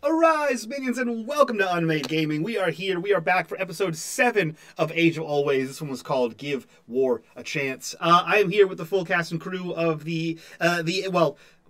Arise, minions, and welcome to unMadeGaming. We are here. We are back for episode 7 of Age of Always. This one was called Give War a Chance. I am here with the full cast and crew of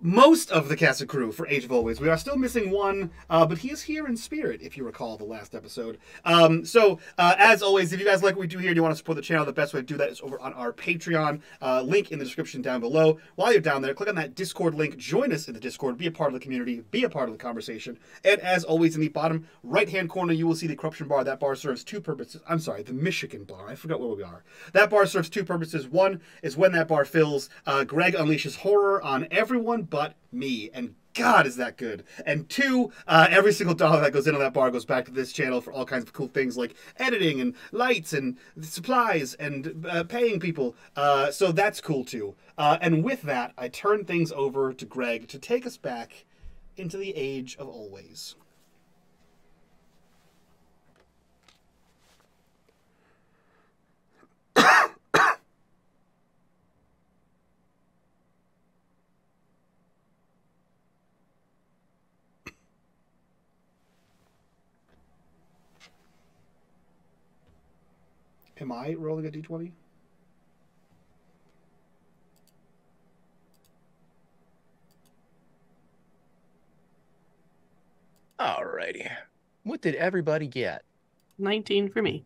most of the cast and crew for Age of Always. We are still missing one, but he is here in spirit, if you recall the last episode. As always, if you guys like what we do here and you want to support the channel, the best way to do that is over on our Patreon. Link in the description down below. While you're down there, click on that Discord link. Join us in the Discord. Be a part of the community. Be a part of the conversation. And as always, in the bottom right-hand corner, you will see the corruption bar. That bar serves two purposes. I'm sorry, the Michigan bar. I forgot where we are. That bar serves two purposes. One is when that bar fills, Greg unleashes horror on everyone but me. And God, is that good. And two, every single dollar that goes into that bar goes back to this channel for all kinds of cool things like editing and lights and supplies and paying people. So that's cool too. And with that, I turn things over to Greg to take us back into the Age of Always. Am I rolling a d20? Alrighty. What did everybody get? 19 for me.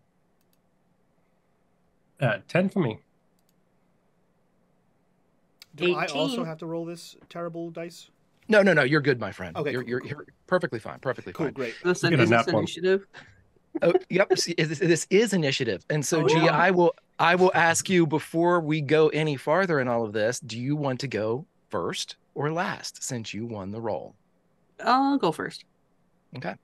10 for me. Do I 18. also have to roll this terrible dice? No, you're good, my friend. Okay, you're perfectly fine. Perfectly Cool, fine. great. Listen, Get a is nap this one. initiative? Oh, yep. See, this is initiative, and so Oh, G, yeah. I will ask you before we go any farther in all of this. Do you want to go first or last, since you won the roll? I'll go first. Okay.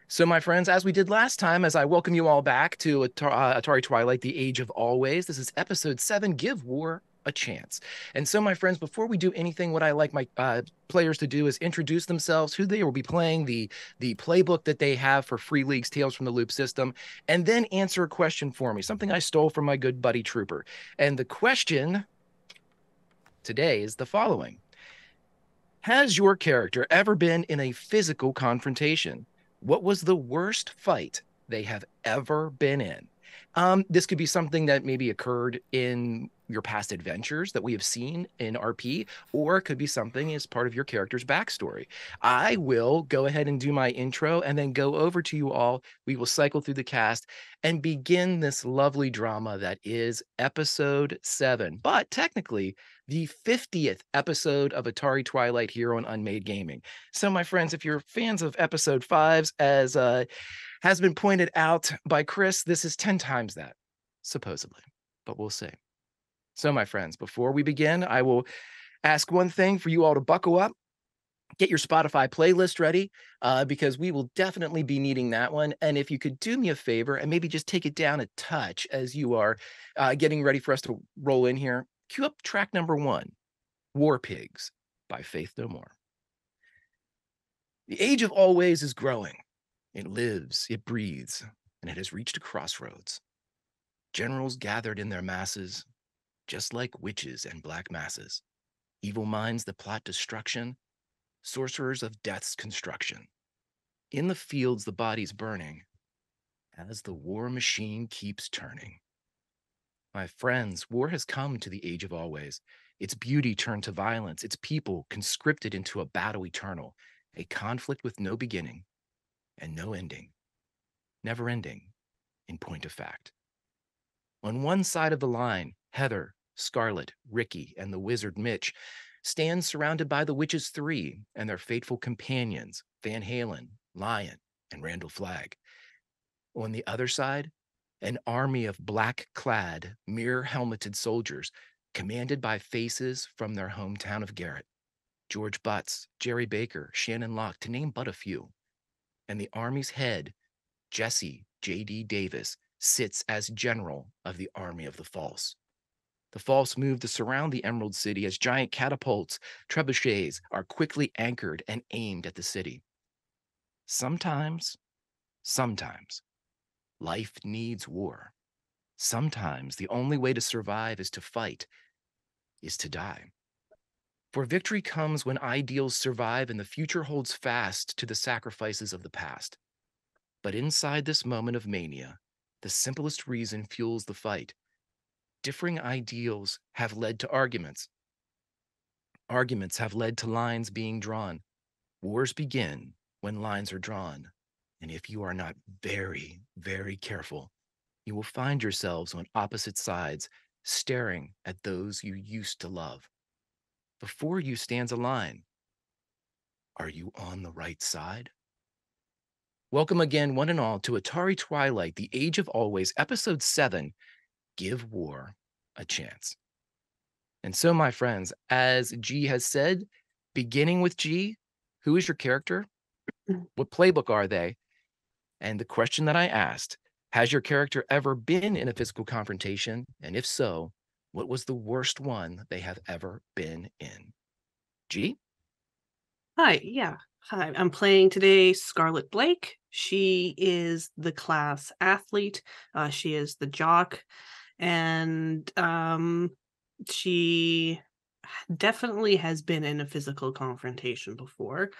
So, my friends, as we did last time, as I welcome you all back to Atari Twilight, The Age of Always, this is episode 7, Give War a Chance. And so, my friends, before we do anything, what I like my players to do is introduce themselves, who they will be playing, the playbook that they have for Free League's Tales from the Loop system, and then answer a question for me, something I stole from my good buddy Trooper. And the question today is the following. Has your character ever been in a physical confrontation? What was the worst fight they have ever been in? This could be something that maybe occurred in your past adventures that we have seen in RP, or it could be something as part of your character's backstory. I will go ahead and do my intro and then go over to you all. We will cycle through the cast and begin this lovely drama that is episode 7. But technically, the 50th episode of Atari Twilight here on unMadeGaming. So, my friends, if you're fans of episode 5s, as has been pointed out by Chris, this is 10 times that, supposedly, but we'll see. So, my friends, before we begin, I will ask one thing for you all to buckle up. Get your Spotify playlist ready, because we will definitely be needing that one. And if you could do me a favor and maybe just take it down a touch as you are getting ready for us to roll in here, cue up track number 1, War Pigs by Faith No More. The Age of Always is growing. It lives, it breathes, and it has reached a crossroads. Generals gathered in their masses, just like witches and black masses, evil minds that plot destruction, sorcerers of death's construction. In the fields, the bodies burning, as the war machine keeps turning. My friends, war has come to the Age of Always. Its beauty turned to violence, its people conscripted into a battle eternal, a conflict with no beginning and no ending, never ending in point of fact. On one side of the line, Heather, Scarlet, Ricky, and the wizard Mitch stand surrounded by the witches 3 and their faithful companions, Van Halen, Lion, and Randall Flagg. On the other side, an army of black-clad, mirror-helmeted soldiers commanded by faces from their hometown of Garrett, George Butts, Jerry Baker, Shannon Locke, to name but a few. And the army's head, Jesse J.D. Davis, sits as general of the Army of the False. The False move to surround the Emerald City as giant catapults, trebuchets, are quickly anchored and aimed at the city. Sometimes, life needs war. Sometimes the only way to survive is to fight, is to die. For victory comes when ideals survive and the future holds fast to the sacrifices of the past. But inside this moment of mania, the simplest reason fuels the fight. Differing ideals have led to arguments. Arguments have led to lines being drawn. Wars begin when lines are drawn. And if you are not very, very careful, you will find yourselves on opposite sides, staring at those you used to love. Before you stands a line. Are you on the right side? Welcome again, one and all, to Atari Twilight, the Age of Always, Episode 7, Give War a Chance. And so, my friends, as G has said, beginning with G, who is your character? What playbook are they? And the question that I asked, has your character ever been in a physical confrontation? And if so, what was the worst one they have ever been in? G? Hi, yeah. Hi, I'm playing today Scarlett Blake. She is the class athlete. She is the jock, and she definitely has been in a physical confrontation before.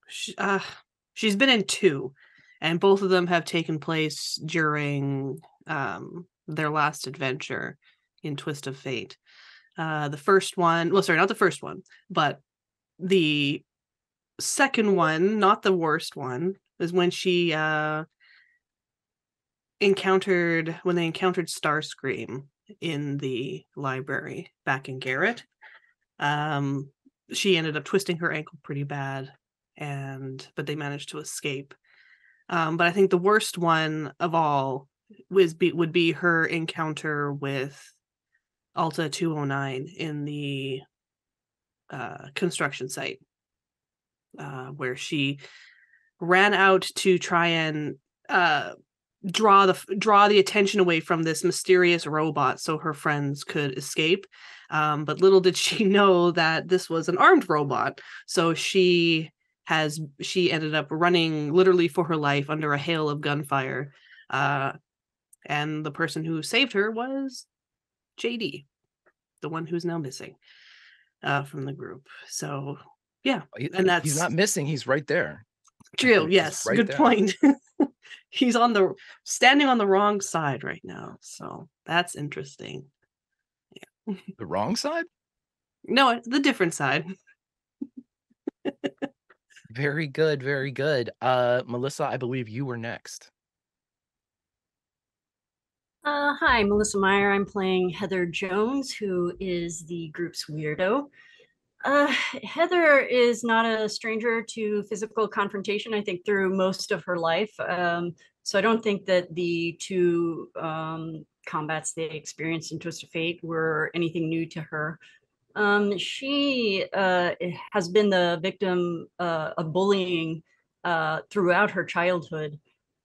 She's been in 2, and both of them have taken place during their last adventure in Twist of Fate. The first one, well, sorry, not the first one, but the second one, not the worst one, is when she encountered Starscream in the library back in Garrett. She ended up twisting her ankle pretty bad, but they managed to escape. But I think the worst one of all would be her encounter with Alta 209 in the construction site, where she ran out to try and draw the attention away from this mysterious robot so her friends could escape. But little did she know that this was an armed robot. So she ended up running literally for her life under a hail of gunfire. And the person who saved her was JD, the one who's now missing from the group. So yeah, and he's not missing, he's right there. True. Yes, right, good there. Point. He's standing on the wrong side right now, so that's interesting. Yeah. The wrong side? No, the different side. Very good, very good. Melissa, I believe you were next. Hi, Melissa Meyer. I'm playing Heather Jones, who is the group's weirdo. Heather is not a stranger to physical confrontation, I think, through most of her life. So I don't think that the 2 combats they experienced in Twist of Fate were anything new to her. She has been the victim of bullying throughout her childhood,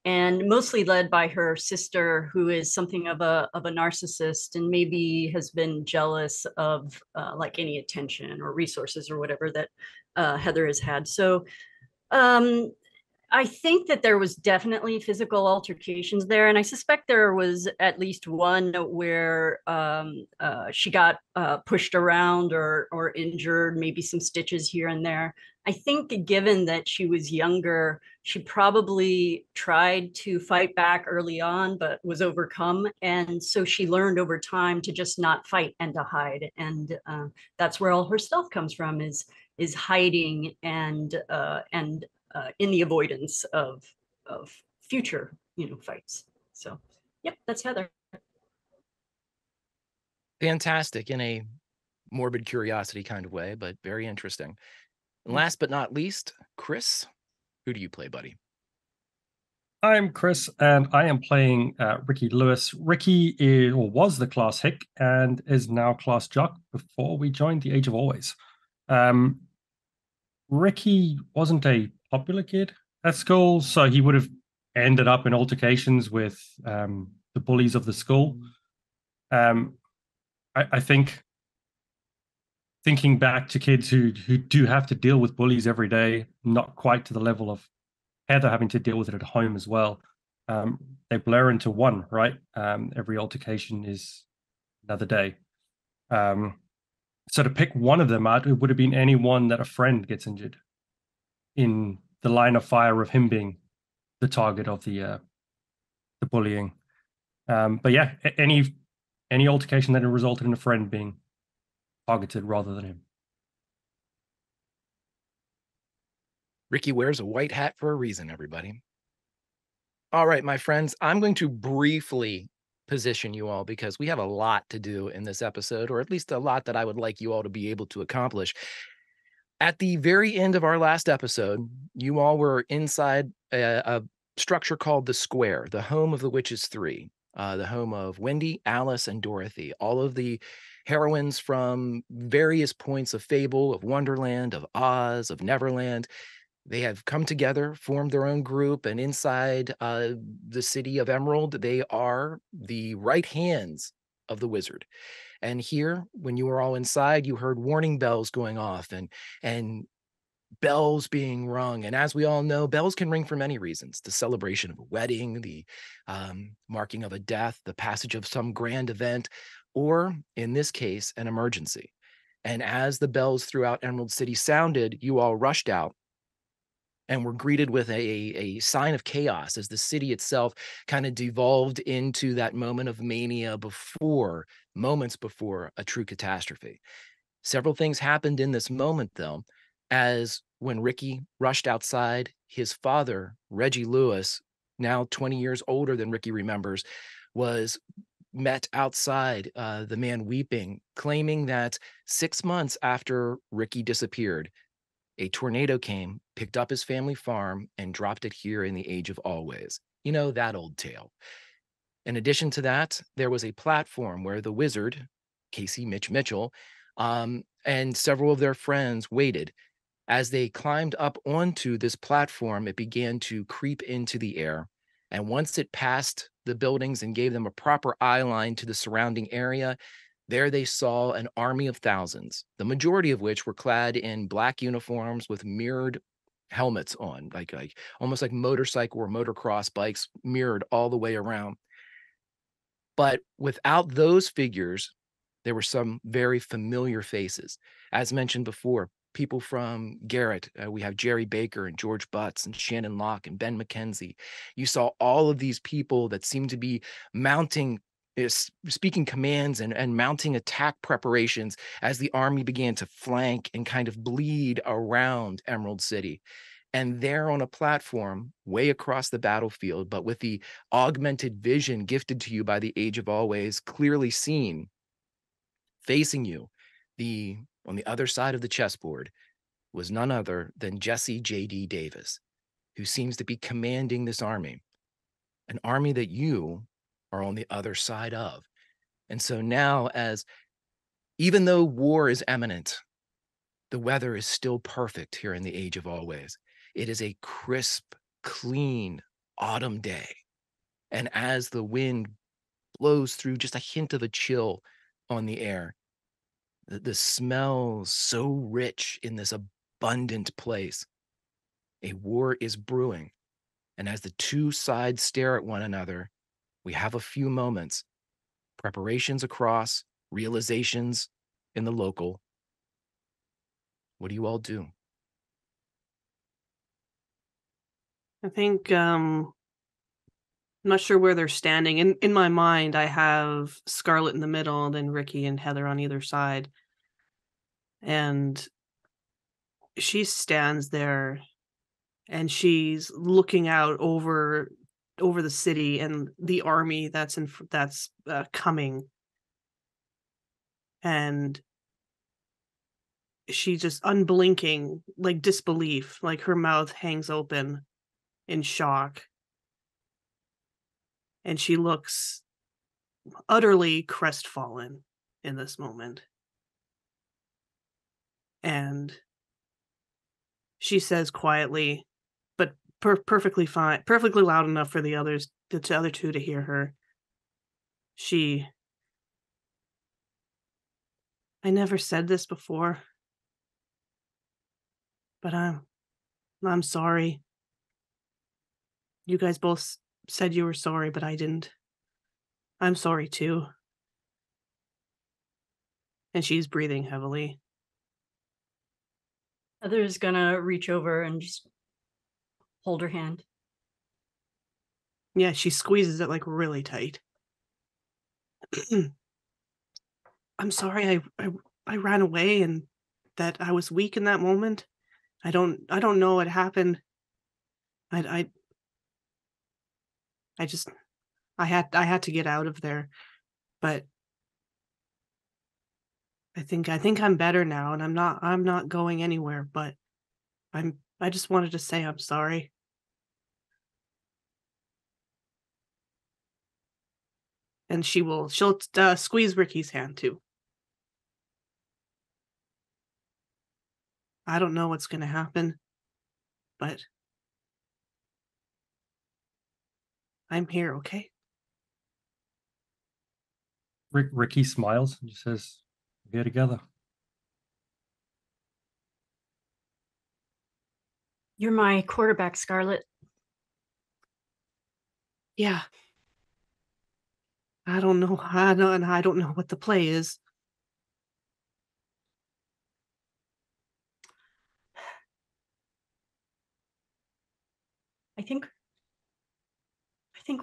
and mostly led by her sister, who is something of a narcissist and maybe has been jealous of like any attention or resources or whatever that Heather has had. So I think that there was definitely physical altercations there, and I suspect there was at least one where she got pushed around or injured, maybe some stitches here and there. I think given that she was younger, she probably tried to fight back early on, but was overcome. And so she learned over time to just not fight and to hide. And that's where all her stealth comes from, is hiding and in the avoidance of future, fights. So, yep, that's Heather. Fantastic, in a morbid curiosity kind of way, but very interesting. And last but not least, Chris, who do you play, buddy? I'm Chris, and I am playing Ricky Lewis. Ricky was the class hick and is now class jock before we joined the Age of Always. Ricky wasn't a popular kid at school, so he would have ended up in altercations with the bullies of the school. I think thinking back to kids who do have to deal with bullies every day, not quite to the level of Heather having to deal with it at home as well. They blur into one, right? Every altercation is another day. So to pick one of them out, it would have been any one that a friend gets injured in the line of fire of him being the target of the bullying. But yeah, any altercation that resulted in a friend being targeted rather than him. Ricky wears a white hat for a reason, everybody. All right, my friends, I'm going to briefly position you all because we have a lot to do in this episode, or at least a lot that I would like you all to be able to accomplish. At the very end of our last episode, you all were inside a structure called the Square, the home of the Witches 3, the home of Wendy, Alice, and Dorothy, all of the heroines from various points of Fable, of Wonderland, of Oz, of Neverland. They have come together, formed their own group, and inside the city of Emerald, they are the right hands of the wizard. And here, when you were all inside, you heard warning bells going off and bells being rung. And as we all know, bells can ring for many reasons: the celebration of a wedding, the marking of a death, the passage of some grand event, or in this case, an emergency. And as the bells throughout Emerald City sounded, you all rushed out and were greeted with a sign of chaos as the city itself kind of devolved into that moment of mania moments before a true catastrophe. Several things happened in this moment, though, as when Ricky rushed outside, his father, Reggie Lewis, now 20 years older than Ricky remembers, was met outside, the man weeping, claiming that 6 months after Ricky disappeared, a tornado came, picked up his family farm, and dropped it here in the Age of Always. You know, that old tale. In addition to that, there was a platform where the wizard, Casey Mitch Mitchell, and several of their friends waited. As they climbed up onto this platform, it began to creep into the air. And once it passed the buildings and gave them a proper eye line to the surrounding area, there they saw an army of thousands, the majority of which were clad in black uniforms with mirrored helmets on, like almost like motorcycle or motocross bikes mirrored all the way around. But without those figures, there were some very familiar faces. As mentioned before, people from Garrett, we have Jerry Baker and George Butts and Shannon Locke and Ben McKenzie. You saw all of these people that seemed to be mounting, speaking commands and mounting attack preparations as the army began to flank and kind of bleed around Emerald City. And there on a platform way across the battlefield, but with the augmented vision gifted to you by the Age of Always clearly seen, facing you, on the other side of the chessboard, was none other than Jesse J.D. Davis, who seems to be commanding this army, an army that you are on the other side of. And so now, even though war is imminent, the weather is still perfect here in the Age of Always. It is a crisp, clean autumn day. And as the wind blows through just a hint of a chill on the air, the smells so rich in this abundant place. A war is brewing. And as the two sides stare at one another, we have a few moments, preparations across, realizations in the local. What do you all do? I think I'm not sure where they're standing. In my mind, I have Scarlet in the middle, and then Ricky and Heather on either side. And she stands there and she's looking out over the city and the army that's coming. And she just unblinking, like disbelief, like her mouth hangs open in shock. And she looks utterly crestfallen in this moment. And she says quietly, but perfectly fine, perfectly loud enough for the other two to hear her. I never said this before, but I'm sorry. You guys both said you were sorry, but I didn't. I'm sorry too. And she's breathing heavily. Heather's gonna reach over and just hold her hand. Yeah, she squeezes it like really tight. I'm sorry I ran away and that I was weak in that moment. I don't know what happened. I just I had to get out of there. But I think I'm better now, and I'm not going anywhere, but I just wanted to say I'm sorry. And she'll squeeze Ricky's hand too. I don't know what's going to happen, but I'm here, okay? Ricky smiles and just says, "We're here together." You're my quarterback, Scarlet. Yeah. I don't know. I don't know what the play is. I think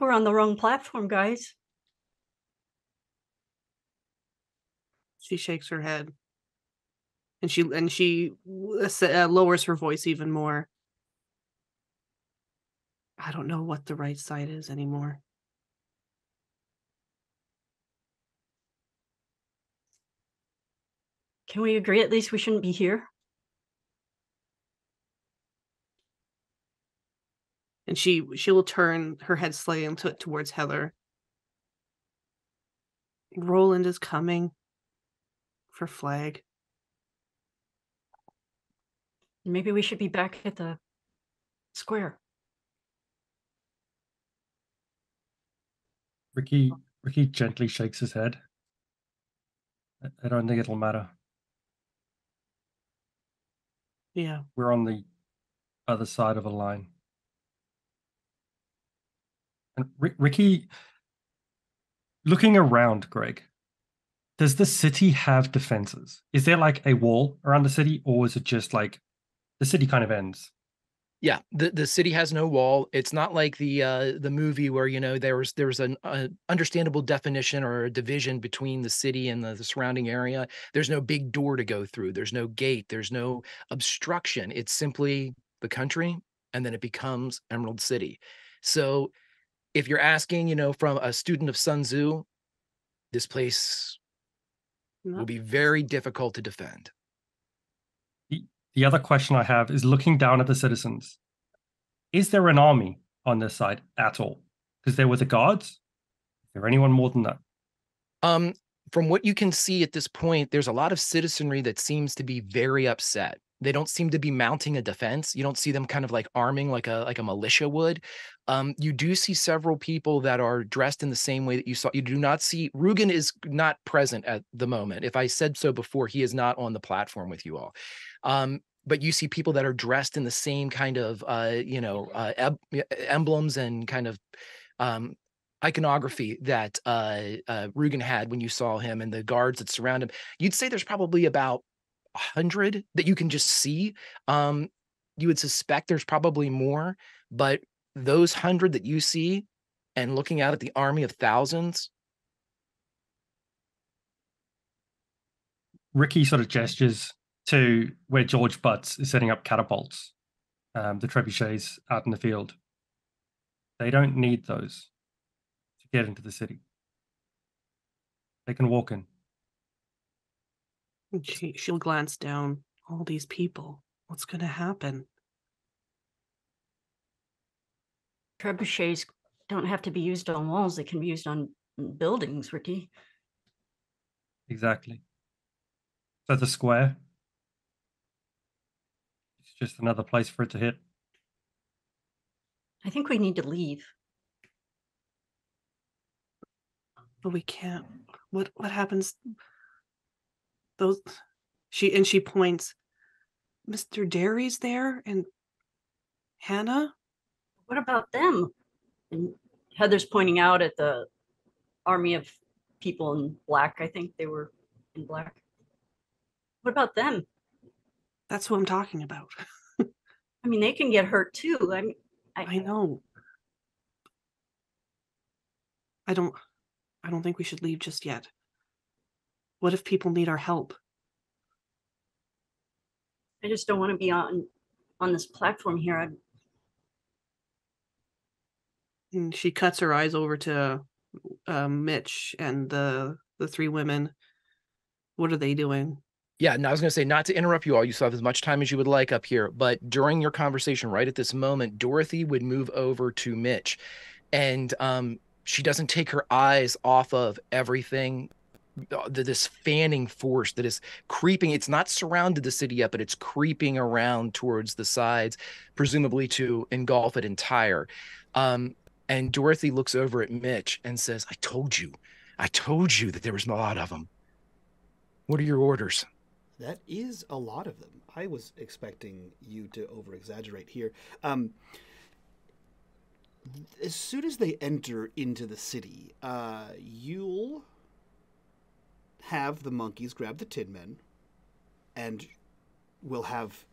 we're on the wrong platform, guys. She shakes her head. And she lowers her voice even more. I don't know what the right side is anymore. Can we agree at least we shouldn't be here? And she will turn her head slightly towards Heather. Roland is coming for Flag. Maybe we should be back at the square. Ricky gently shakes his head. I don't think it'll matter. Yeah. We're on the other side of a line. And Ricky, looking around, Greg, does the city have defenses? Is there like a wall around the city, or is it just like the city kind of ends? Yeah, the city has no wall. It's not like the movie where, you know, there was an understandable definition or a division between the city and the surrounding area. There's no big door to go through. There's no gate. There's no obstruction. It's simply the country, and then it becomes Emerald City. So if you're asking, you know, from a student of Sun Tzu, this place will be very difficult to defend. The other question I have is looking down at the citizens. Is there an army on this side at all? Because there were the guards. Is there anyone more than that? From what you can see at this point, there's a lot of citizenry that seems to be very upset. They don't seem to be mounting a defense. You don't see them kind of like arming like a militia would. You do see several people that are dressed in the same way that you saw. You do not see Rugen is not present at the moment. If I said so before, he is not on the platform with you all. But you see people that are dressed in the same kind of emblems and kind of iconography that Rugen had when you saw him, and the guards that surround him. You'd say there's probably about 100 that you can just see. You would suspect there's probably more, but those 100 that you see, and looking out at the army of thousands. Ricky sort of gestures to where George Butts is setting up catapults, the trebuchets out in the field. They don't need those to get into the city. They can walk in. She'll glance down. All these people. What's going to happen? Trebuchets don't have to be used on walls. They can be used on buildings, Ricky. Exactly. So the square, it's just another place for it to hit. I think we need to leave. But we can't. What happens? Those she points. Mr. Derry's there and Hannah? What about them? And Heather's pointing out at the army of people in black. I think they were in black. What about them? That's what I'm talking about. I mean, they can get hurt too. I know. I don't think we should leave just yet. What if people need our help? I just don't want to be on this platform here. And she cuts her eyes over to Mitch and the three women. What are they doing? Yeah, and I was going to say, not to interrupt you all, you still have as much time as you would like up here, but during your conversation right at this moment, Dorothy would move over to Mitch, and she doesn't take her eyes off of everything, this fanning force that is creeping. It's not surrounded the city yet, but it's creeping around towards the sides, presumably to engulf it entire. And Dorothy looks over at Mitch and says, I told you that there was a lot of them. What are your orders? That is a lot of them. I was expecting you to over-exaggerate here. As soon as they enter into the city, you'll have the monkeys grab the Tin Men, and we'll have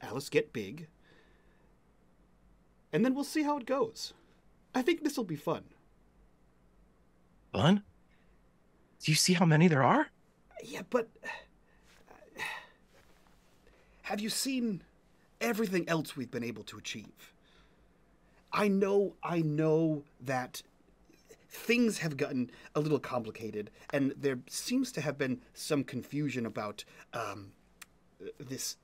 Alice get big, and then we'll see how it goes. I think this will be fun. Fun? Do you see how many there are? Yeah, but have you seen everything else we've been able to achieve? I know that things have gotten a little complicated, and there seems to have been some confusion about this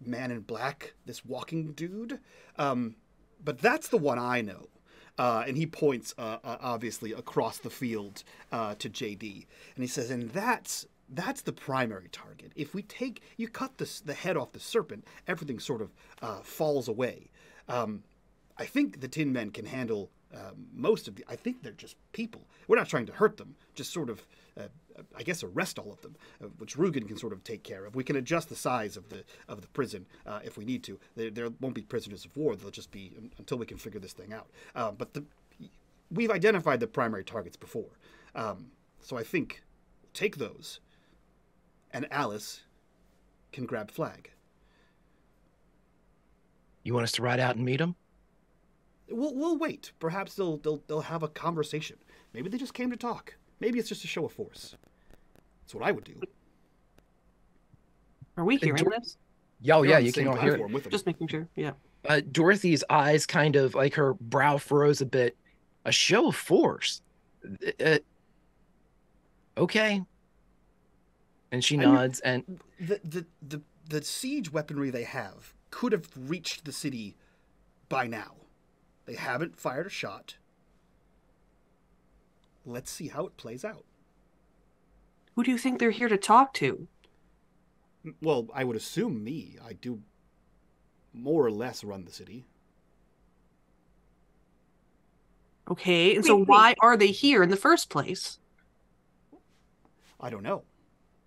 man in black, this walking dude. But that's the one I know. And he points, obviously, across the field to JD. And he says, and that's the primary target. If you cut the head off the serpent, everything sort of falls away. I think the Tin Men can handle most of I think they're just people. We're not trying to hurt them, just sort of, I guess, arrest all of them, which Rugen can sort of take care of. We can adjust the size of the prison if we need to. There won't be prisoners of war. They'll just be until we can figure this thing out. But we've identified the primary targets before. So I think take those, and Alice can grab Flag. You want us to ride out and meet them? We'll wait. Perhaps they'll have a conversation. Maybe they just came to talk. Maybe it's just a show of force. That's what I would do. Are we hearing this? Yeah, yeah, you can all hear it. Just making sure. Yeah. Dorothy's eyes kind of, like, her brow furrows a bit. A show of force. Okay. And she nods. And the siege weaponry they have could have reached the city by now. They haven't fired a shot. Let's see how it plays out. Who do you think they're here to talk to? Well, I would assume me. I do more or less run the city. Okay, and so why are they here in the first place? I don't know.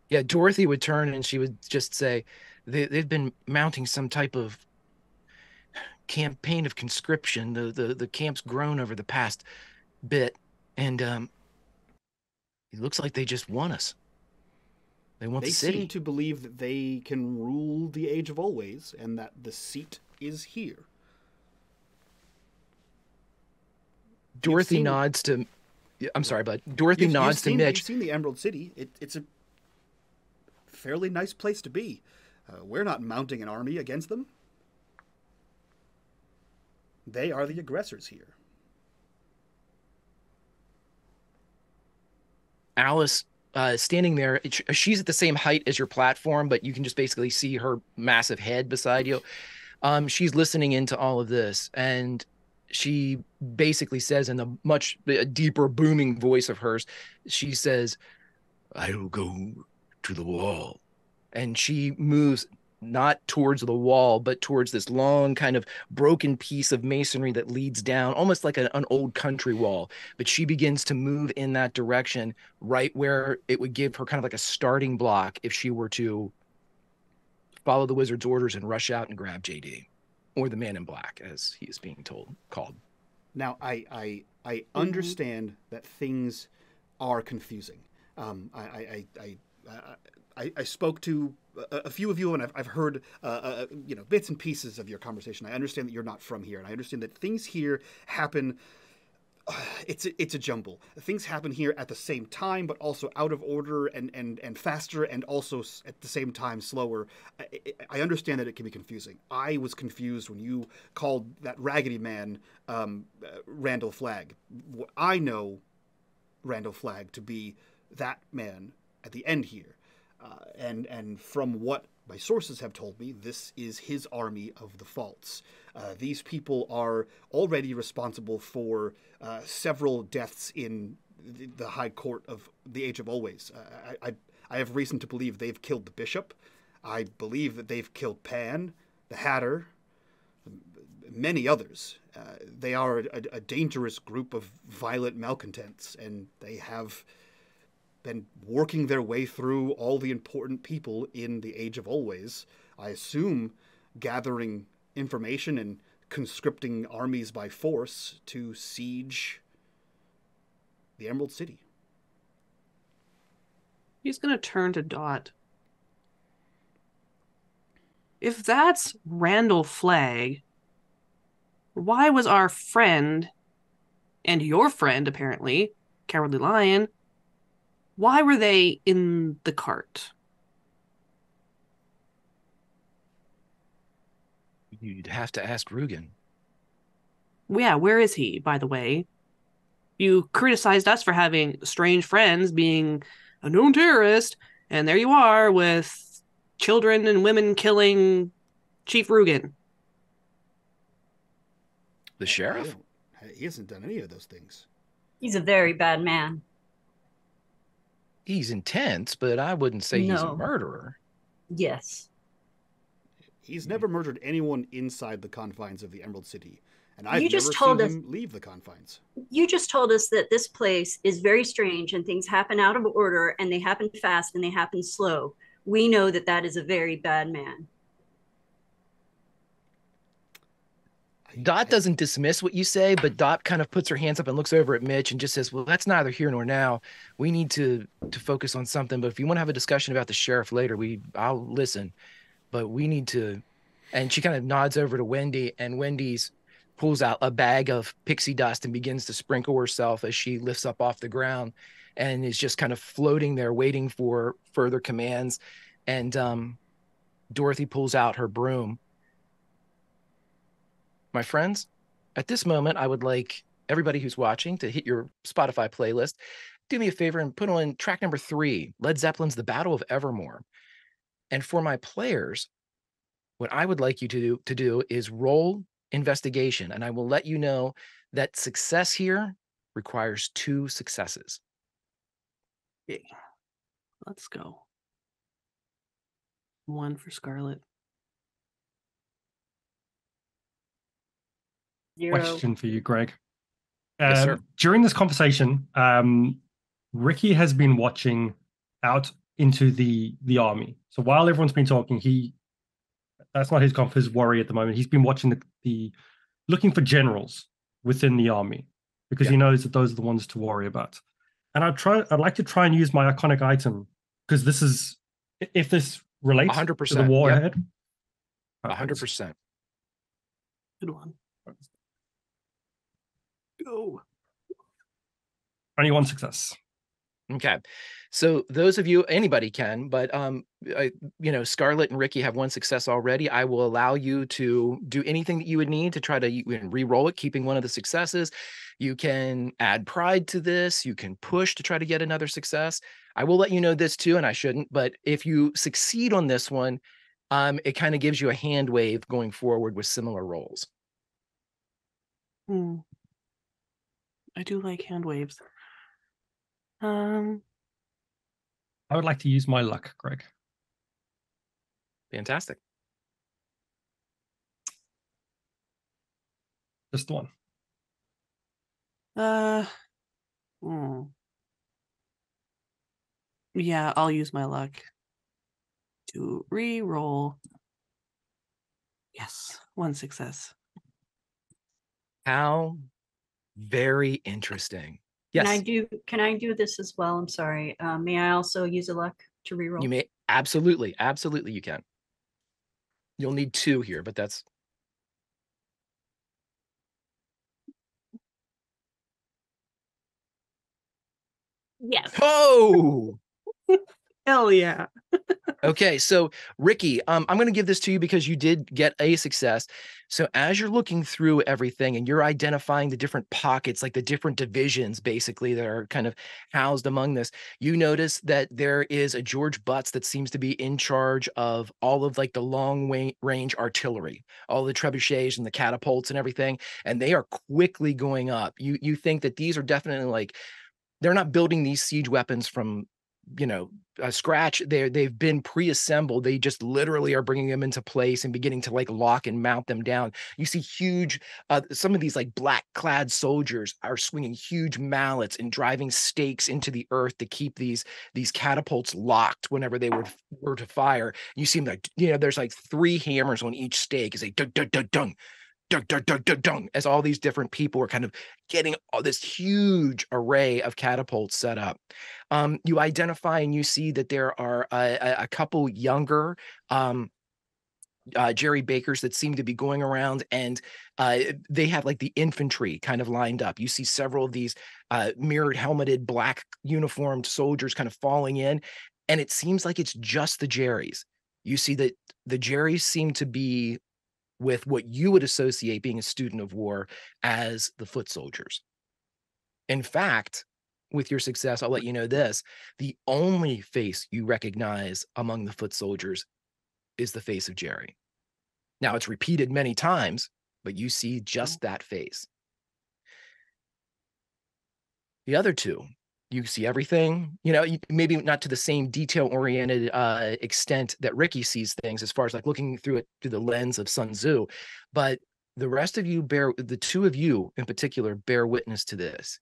Yeah, Dorothy would turn and she would just say, they've been mounting some type of campaign of conscription. The camp's grown over the past bit, and it looks like they just want us. They want the city. They seem to believe that they can rule the Age of Always, and that the seat is here. Dorothy nods to... I'm sorry, bud. Dorothy nods to Mitch. You've seen the Emerald City. It's a fairly nice place to be. We're not mounting an army against them. They are the aggressors here. Alice, standing there, she's at the same height as your platform, but you can just basically see her massive head beside you. She's listening into all of this, and she basically says in a much deeper, booming voice of hers, she says, I will go to the wall. And she moves not towards the wall, but towards this long kind of broken piece of masonry that leads down, almost like an old country wall. But she begins to move in that direction, right where it would give her kind of like a starting block if she were to follow the wizard's orders and rush out and grab JD, or the man in black, as he is being called. Now, I understand that things are confusing. I spoke to a few of you, and I've heard bits and pieces of your conversation. I understand that you're not from here, and I understand that things here happen. It's a jumble. Things happen here at the same time, but also out of order and faster, and also at the same time slower. I understand that it can be confusing. I was confused when you called that raggedy man Randall Flagg. I know Randall Flagg to be that man at the end here, and from what my sources have told me, this is his army of the Faults. These people are already responsible for several deaths in the High Court of the Age of Always. I have reason to believe they've killed the bishop. I believe that they've killed Pan, the Hatter, many others. They are a dangerous group of violent malcontents, and they have been working their way through all the important people in the Age of Always. I assume gathering information and conscripting armies by force to siege the Emerald City. He's going to turn to Dot. If that's Randall Flagg, why was our friend, and your friend apparently, Cowardly Lion, why were they in the cart? You'd have to ask Rugen. Yeah, where is he, by the way? You criticized us for having strange friends, being a known terrorist, and there you are with children and women killing Chief Rugen. The sheriff? He hasn't done any of those things. He's a very bad man. He's intense, but I wouldn't say he's a murderer. Yes. He's never murdered anyone inside the confines of the Emerald City. And I've never seen him leave the confines. You just told us that this place is very strange and things happen out of order and they happen fast and they happen slow. We know that that is a very bad man. Dot doesn't dismiss what you say, but Dot kind of puts her hands up and looks over at Mitch and just says, well, that's neither here nor now. We need to focus on something. But if you want to have a discussion about the sheriff later, I'll listen. But we need to. And she kind of nods over to Wendy, and Wendy's pulls out a bag of pixie dust and begins to sprinkle herself as she lifts up off the ground and is just kind of floating there waiting for further commands. And Dorothy pulls out her broom. My friends, at this moment, I would like everybody who's watching to hit your Spotify playlist. Do me a favor and put on track number 3, Led Zeppelin's The Battle of Evermore. And for my players, what I would like you to do is roll investigation. And I will let you know that success here requires 2 successes. Okay. Let's go. 1 for Scarlet. 0. Question for you, Greg. Yes, sir. During this conversation, Ricky has been watching out into the army. So while everyone's been talking, that's not his worry at the moment. He's been watching the looking for generals within the army because he knows that those are the ones to worry about. And I'd like to try and use my iconic item because this is, if this relates 100%, to the war ahead. 100%. Good one. Go. Only 1 success. Okay. So those of you, anybody can, but Scarlett and Ricky have 1 success already. I will allow you to do anything that you would need to try to re-roll it, keeping one of the successes. You can add pride to this. You can push to try to get another success. I will let you know this too, and I shouldn't, but if you succeed on this one, it kind of gives you a hand wave going forward with similar rolls. I do like hand waves. I would like to use my luck, Greg. Fantastic. Just 1. Yeah, I'll use my luck to re-roll. Yes, 1 success. How very interesting. Yes. Can I do this as well? I'm sorry. May I also use a luck to reroll? You may absolutely you can. You'll need 2 here, but that's Yes. oh. Hell yeah. Okay, so Ricky, I'm going to give this to you because you did get a success. So as you're looking through everything and you're identifying the different pockets, like the different divisions, basically that are kind of housed among this, you notice that there is a George Butts that seems to be in charge of all of like the long range artillery, all the trebuchets and the catapults and everything, and they are quickly going up. You think that these are definitely like they're not building these siege weapons from scratch. They've been pre-assembled. They just literally are bringing them into place and beginning to like lock and mount them down. You see huge some of these like black clad soldiers are swinging huge mallets and driving stakes into the earth to keep these catapults locked whenever they were to fire. You see them like there's like 3 hammers on each stake as they dung dung dung dung dung dung dung dung dung, as all these different people are kind of getting all this huge array of catapults set up. You identify and you see that there are a couple younger Jerry Bakers that seem to be going around, and they have like the infantry kind of lined up. You see several of these mirrored helmeted black uniformed soldiers kind of falling in, and it seems like it's just the Jerrys. You see that the Jerrys seem to be with what you would associate being a student of war as the foot soldiers. In fact, with your success, I'll let you know this: the only face you recognize among the foot soldiers is the face of Jerry. Now, it's repeated many times, but you see just that face. The other 2, you see everything, maybe not to the same detail-oriented extent that Ricky sees things, as far as like looking through it through the lens of Sun Tzu, but the rest of you the 2 of you in particular bear witness to this.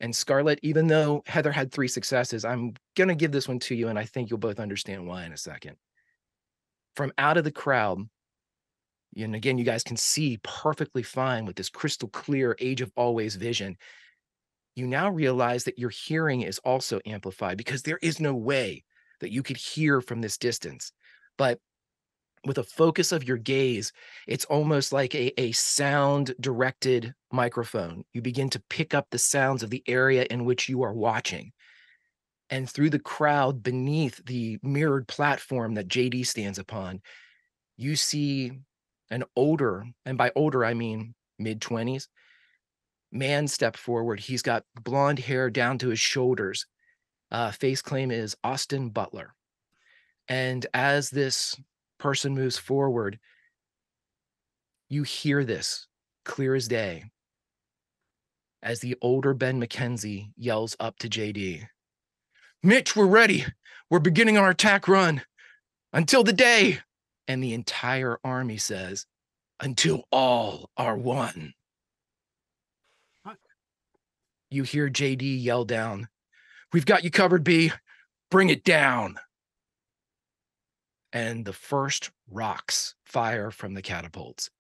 And Scarlett, even though Heather had 3 successes, I'm going to give this one to you, and I think you'll both understand why in a second. From out of the crowd, and again, you guys can see perfectly fine with this crystal clear Age of Always vision, you now realize that your hearing is also amplified, because there is no way that you could hear from this distance. But with a focus of your gaze, it's almost like a sound-directed microphone. You begin to pick up the sounds of the area in which you are watching. And through the crowd beneath the mirrored platform that JD stands upon, you see an older, and by older I mean mid-20s, man step forward. He's got blonde hair down to his shoulders. Face claim is Austin Butler. And as this person moves forward, you hear this clear as day as the older Ben McKenzie yells up to JD, "Mitch, we're ready. We're beginning our attack run. Until the day." And the entire army says, "Until all are won." You hear JD yell down, "We've got you covered, B. Bring it down." And the first rocks fire from the catapults.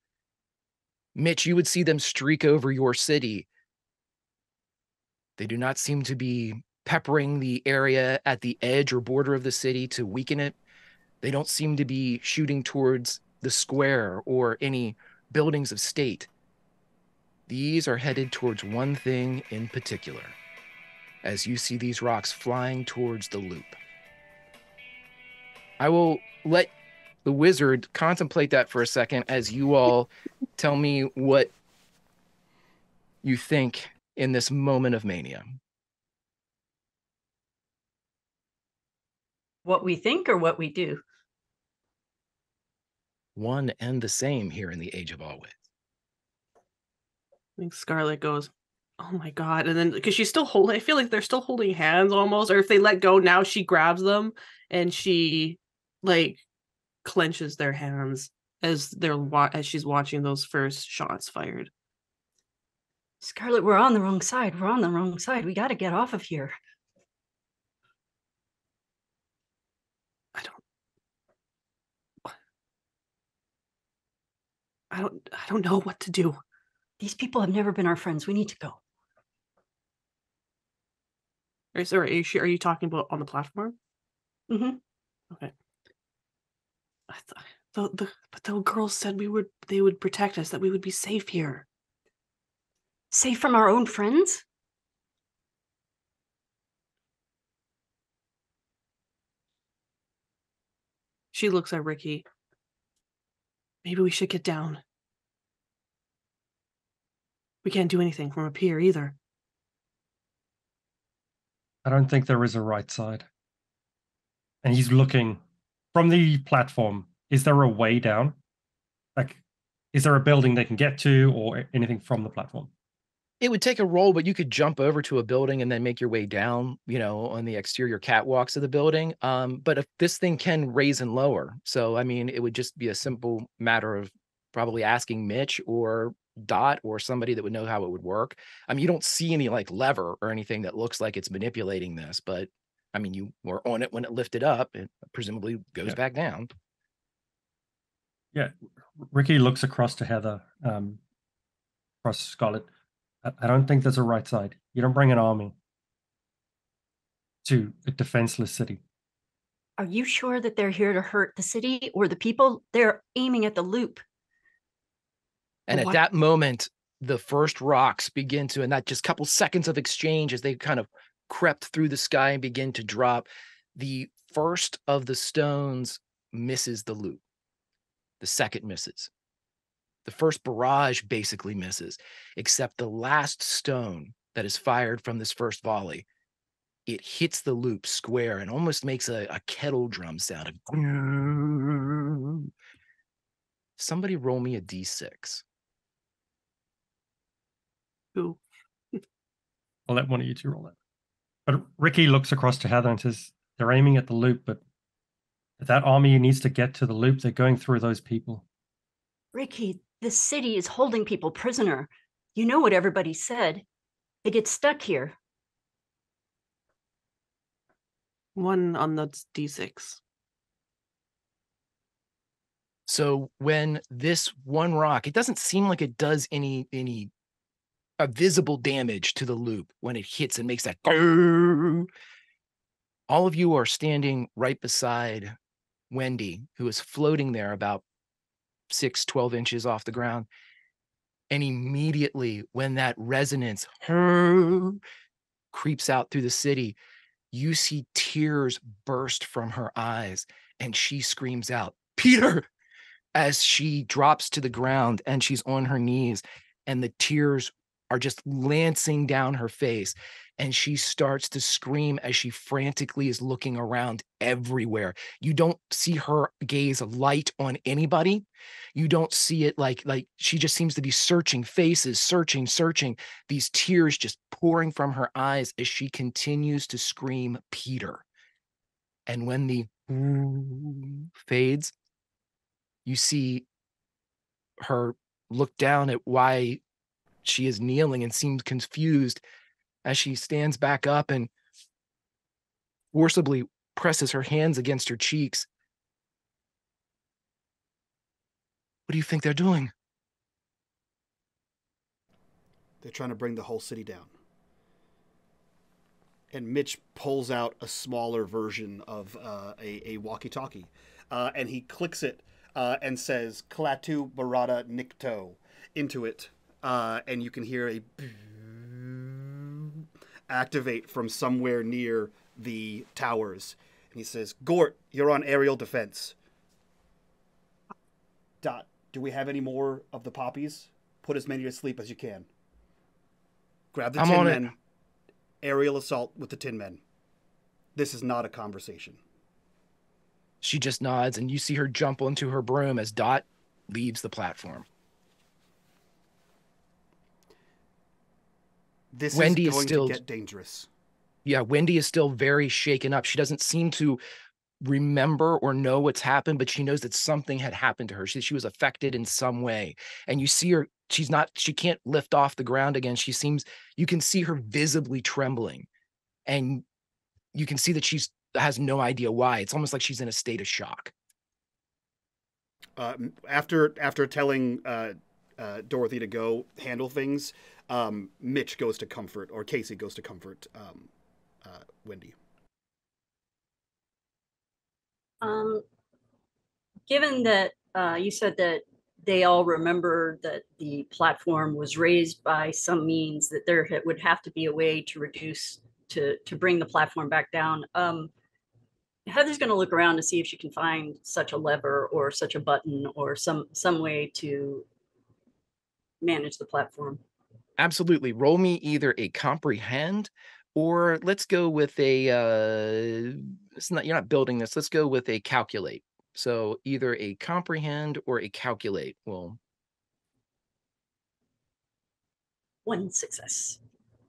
Mitch, you would see them streak over your city. They do not seem to be peppering the area at the edge or border of the city to weaken it. They don't seem to be shooting towards the square or any buildings of state. These are headed towards one thing in particular, as you see these rocks flying towards the loop. I will let the wizard contemplate that for a second as you all tell me what you think in this moment of mania. What we think or what we do? One and the same here in the Age of Always. I think Scarlett goes, "Oh my God." And then, because she's still holding, I feel like they're still holding hands almost, or if they let go now, she grabs them and she like clenches their hands as as she's watching those first shots fired. Scarlett, we're on the wrong side. We're on the wrong side. We got to get off of here. I don't know what to do. These people have never been our friends. We need to go. Sorry, are you talking about on the platform? Mm-hmm. Okay. I thought but the girls said they would protect us, that we would be safe here. Safe from our own friends? She looks at Ricky. Maybe we should get down. We can't do anything from up here either. I don't think there is a right side. And he's looking from the platform. Is there a way down? Like, is there a building they can get to or anything from the platform? It would take a roll, but you could jump over to a building and then make your way down, on the exterior catwalks of the building. But if this thing can raise and lower, so I mean, it would just be a simple matter of probably asking Mitch or Dot or somebody that would know how it would work. I mean, you don't see any like lever or anything that looks like it's manipulating this, but I mean, you were on it when it lifted up. It presumably goes back down. Yeah. Ricky looks across to Heather, across to Scarlet. I don't think there's a right side. You don't bring an army to a defenseless city. Are you sure that they're here to hurt the city or the people? They're aiming at the loop. And at that moment, the first rocks begin to, and that just couple seconds of exchange as they kind of crept through the sky and begin to drop, the first of the stones misses the loop. The second misses. The first barrage basically misses, except the last stone that is fired from this first volley, it hits the loop square and almost makes a kettle drum sound. Somebody roll me a D6. Ooh. I'll let one of you two roll it. But Ricky looks across to Heather and says, they're aiming at the loop, but if that army needs to get to the loop, they're going through those people. Ricky, the city is holding people prisoner. You know what everybody said. They get stuck here. 1 on the D6. So when this one rock, it doesn't seem like it does any visible damage to the loop when it hits and makes that. All of you are standing right beside Wendy, who is floating there about 12 inches off the ground. And immediately when that resonance creeps out through the city, you see tears burst from her eyes and she screams out, "Peter!" as she drops to the ground and she's on her knees and the tears are just lancing down her face. And she starts to scream as she frantically is looking around everywhere. You don't see her gaze light on anybody. You don't see it like she just seems to be searching faces, searching. These tears just pouring from her eyes as she continues to scream, "Peter." And when the fades, you see her look down at why she is kneeling and seems confused as she stands back up and forcibly presses her hands against her cheeks. What do you think they're doing? They're trying to bring the whole city down. And Mitch pulls out a smaller version of a walkie-talkie, and he clicks it and says "Klaatu Barada Nikto" into it, and you can hear a activate from somewhere near the towers. And he says, "Gort, you're on aerial defense." Dot, do we have any more of the poppies? Put as many to sleep as you can. Grab the I'm tin on men. it. Aerial assault with the tin men. This is not a conversation. She just nods, and you see her jump onto her broom as Dot leaves the platform. This Wendy is going still, to get dangerous. Yeah, Wendy is still very shaken up. She doesn't seem to remember or know what's happened, but she knows that something had happened to her. She was affected in some way. And you see her, she can't lift off the ground again. You can see her visibly trembling. And you can see that has no idea why. It's almost like she's in a state of shock. After telling Dorothy to go handle things, Mitch goes to comfort, or Casey goes to comfort Wendy. Given that you said that they all remember that the platform was raised by some means, that there would have to be a way to reduce, to bring the platform back down. Heather's going to look around to see if she can find such a lever or such a button or some way to manage the platform. Absolutely. Roll me either a comprehend, or let's go with a you're not building this. Let's go with a calculate. So either a comprehend or a calculate. Well, 1 success.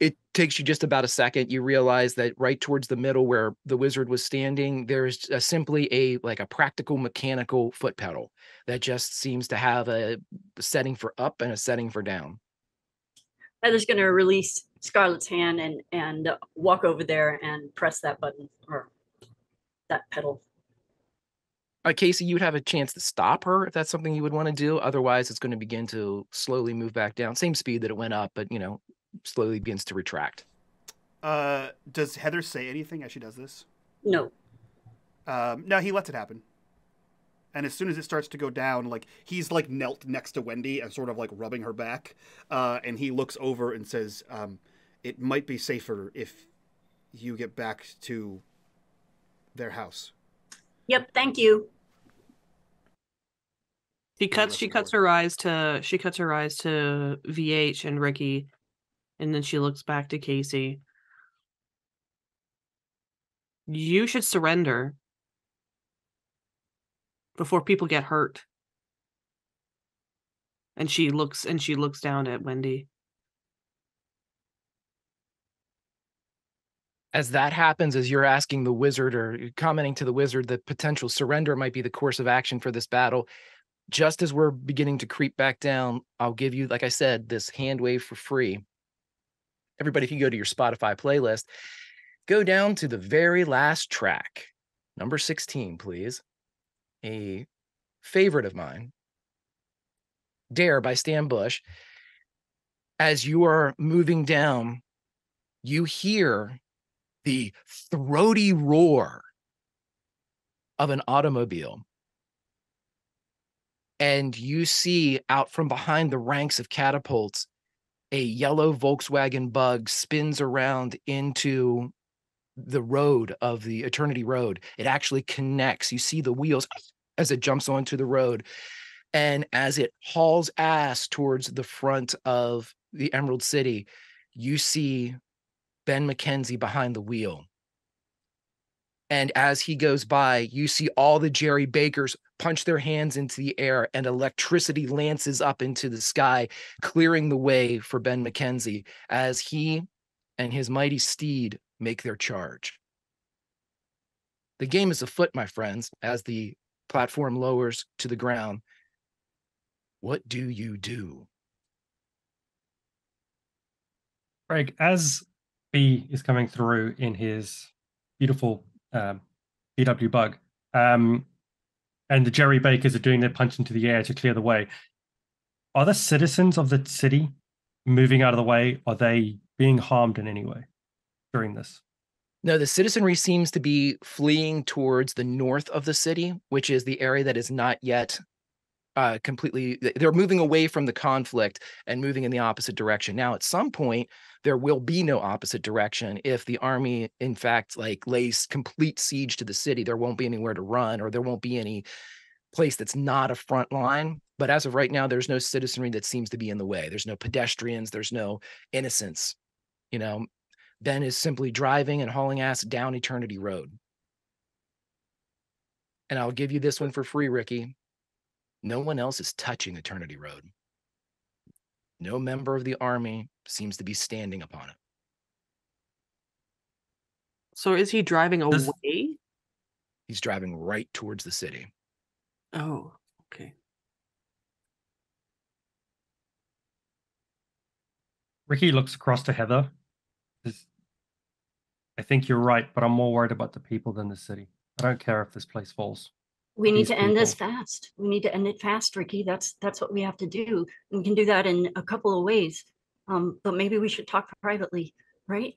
it takes you just about a second. You realize that right towards the middle where the wizard was standing, there's simply a practical mechanical foot pedal that just seems to have a setting for up and a setting for down. Heather's going to release Scarlett's hand and walk over there and press that button or that pedal. Casey, you'd have a chance to stop her if that's something you would want to do. Otherwise, it's going to begin to slowly move back down. Same speed that it went up, but, slowly begins to retract. Does Heather say anything as she does this? No. No, he lets it happen. And as soon as it starts to go down, he's knelt next to Wendy and sort of rubbing her back. And he looks over and says, it might be safer if you get back to their house. Yep. Thank you. She cuts her eyes to VH and Ricky, and then she looks back to Casey. You should surrender before people get hurt. And she looks down at Wendy. As that happens, as you're asking the wizard or commenting to the wizard that potential surrender might be the course of action for this battle, just as we're beginning to creep back down, I'll give you, like I said, this hand wave for free. Everybody, if you go to your Spotify playlist, go down to the very last track, number 16, please. A favorite of mine, Dare by Stan Bush. As you are moving down, you hear the throaty roar of an automobile. And you see out from behind the ranks of catapults, a yellow Volkswagen Bug spins around into the road of the Eternity Road. It actually connects. You see the wheels as it jumps onto the road. And as it hauls ass towards the front of the Emerald City, you see Ben McKenzie behind the wheel. And as he goes by, you see all the Jerry Bakers punch their hands into the air, and electricity lances up into the sky, clearing the way for Ben McKenzie as he and his mighty steed make their charge. The game is afoot, my friends, as the platform lowers to the ground. What do you do? Craig, as B is coming through in his beautiful VW Bug, and the Jerry Bakers are doing their punch into the air to clear the way, are the citizens of the city moving out of the way? Are they being harmed in any way during this? No, the citizenry seems to be fleeing towards the north of the city, which is the area that is not yet completely, they're moving away from the conflict and moving in the opposite direction. Now, at some point, there will be no opposite direction. If the army, in fact, lays complete siege to the city, there won't be anywhere to run, or there won't be any place that's not a front line. But as of right now, there's no citizenry that seems to be in the way. There's no pedestrians. There's no innocents. Ben is simply driving and hauling ass down Eternity Road. And I'll give you this one for free, Ricky. No one else is touching Eternity Road. No member of the army seems to be standing upon it. So is he driving away? He's driving right towards the city. Oh, okay. Ricky looks across to Heather. I think you're right, but I'm more worried about the people than the city. I don't care if this place falls. We need to end this fast. We need to end it fast, Ricky. That's what we have to do. And we can do that in a couple of ways. But maybe we should talk privately, right?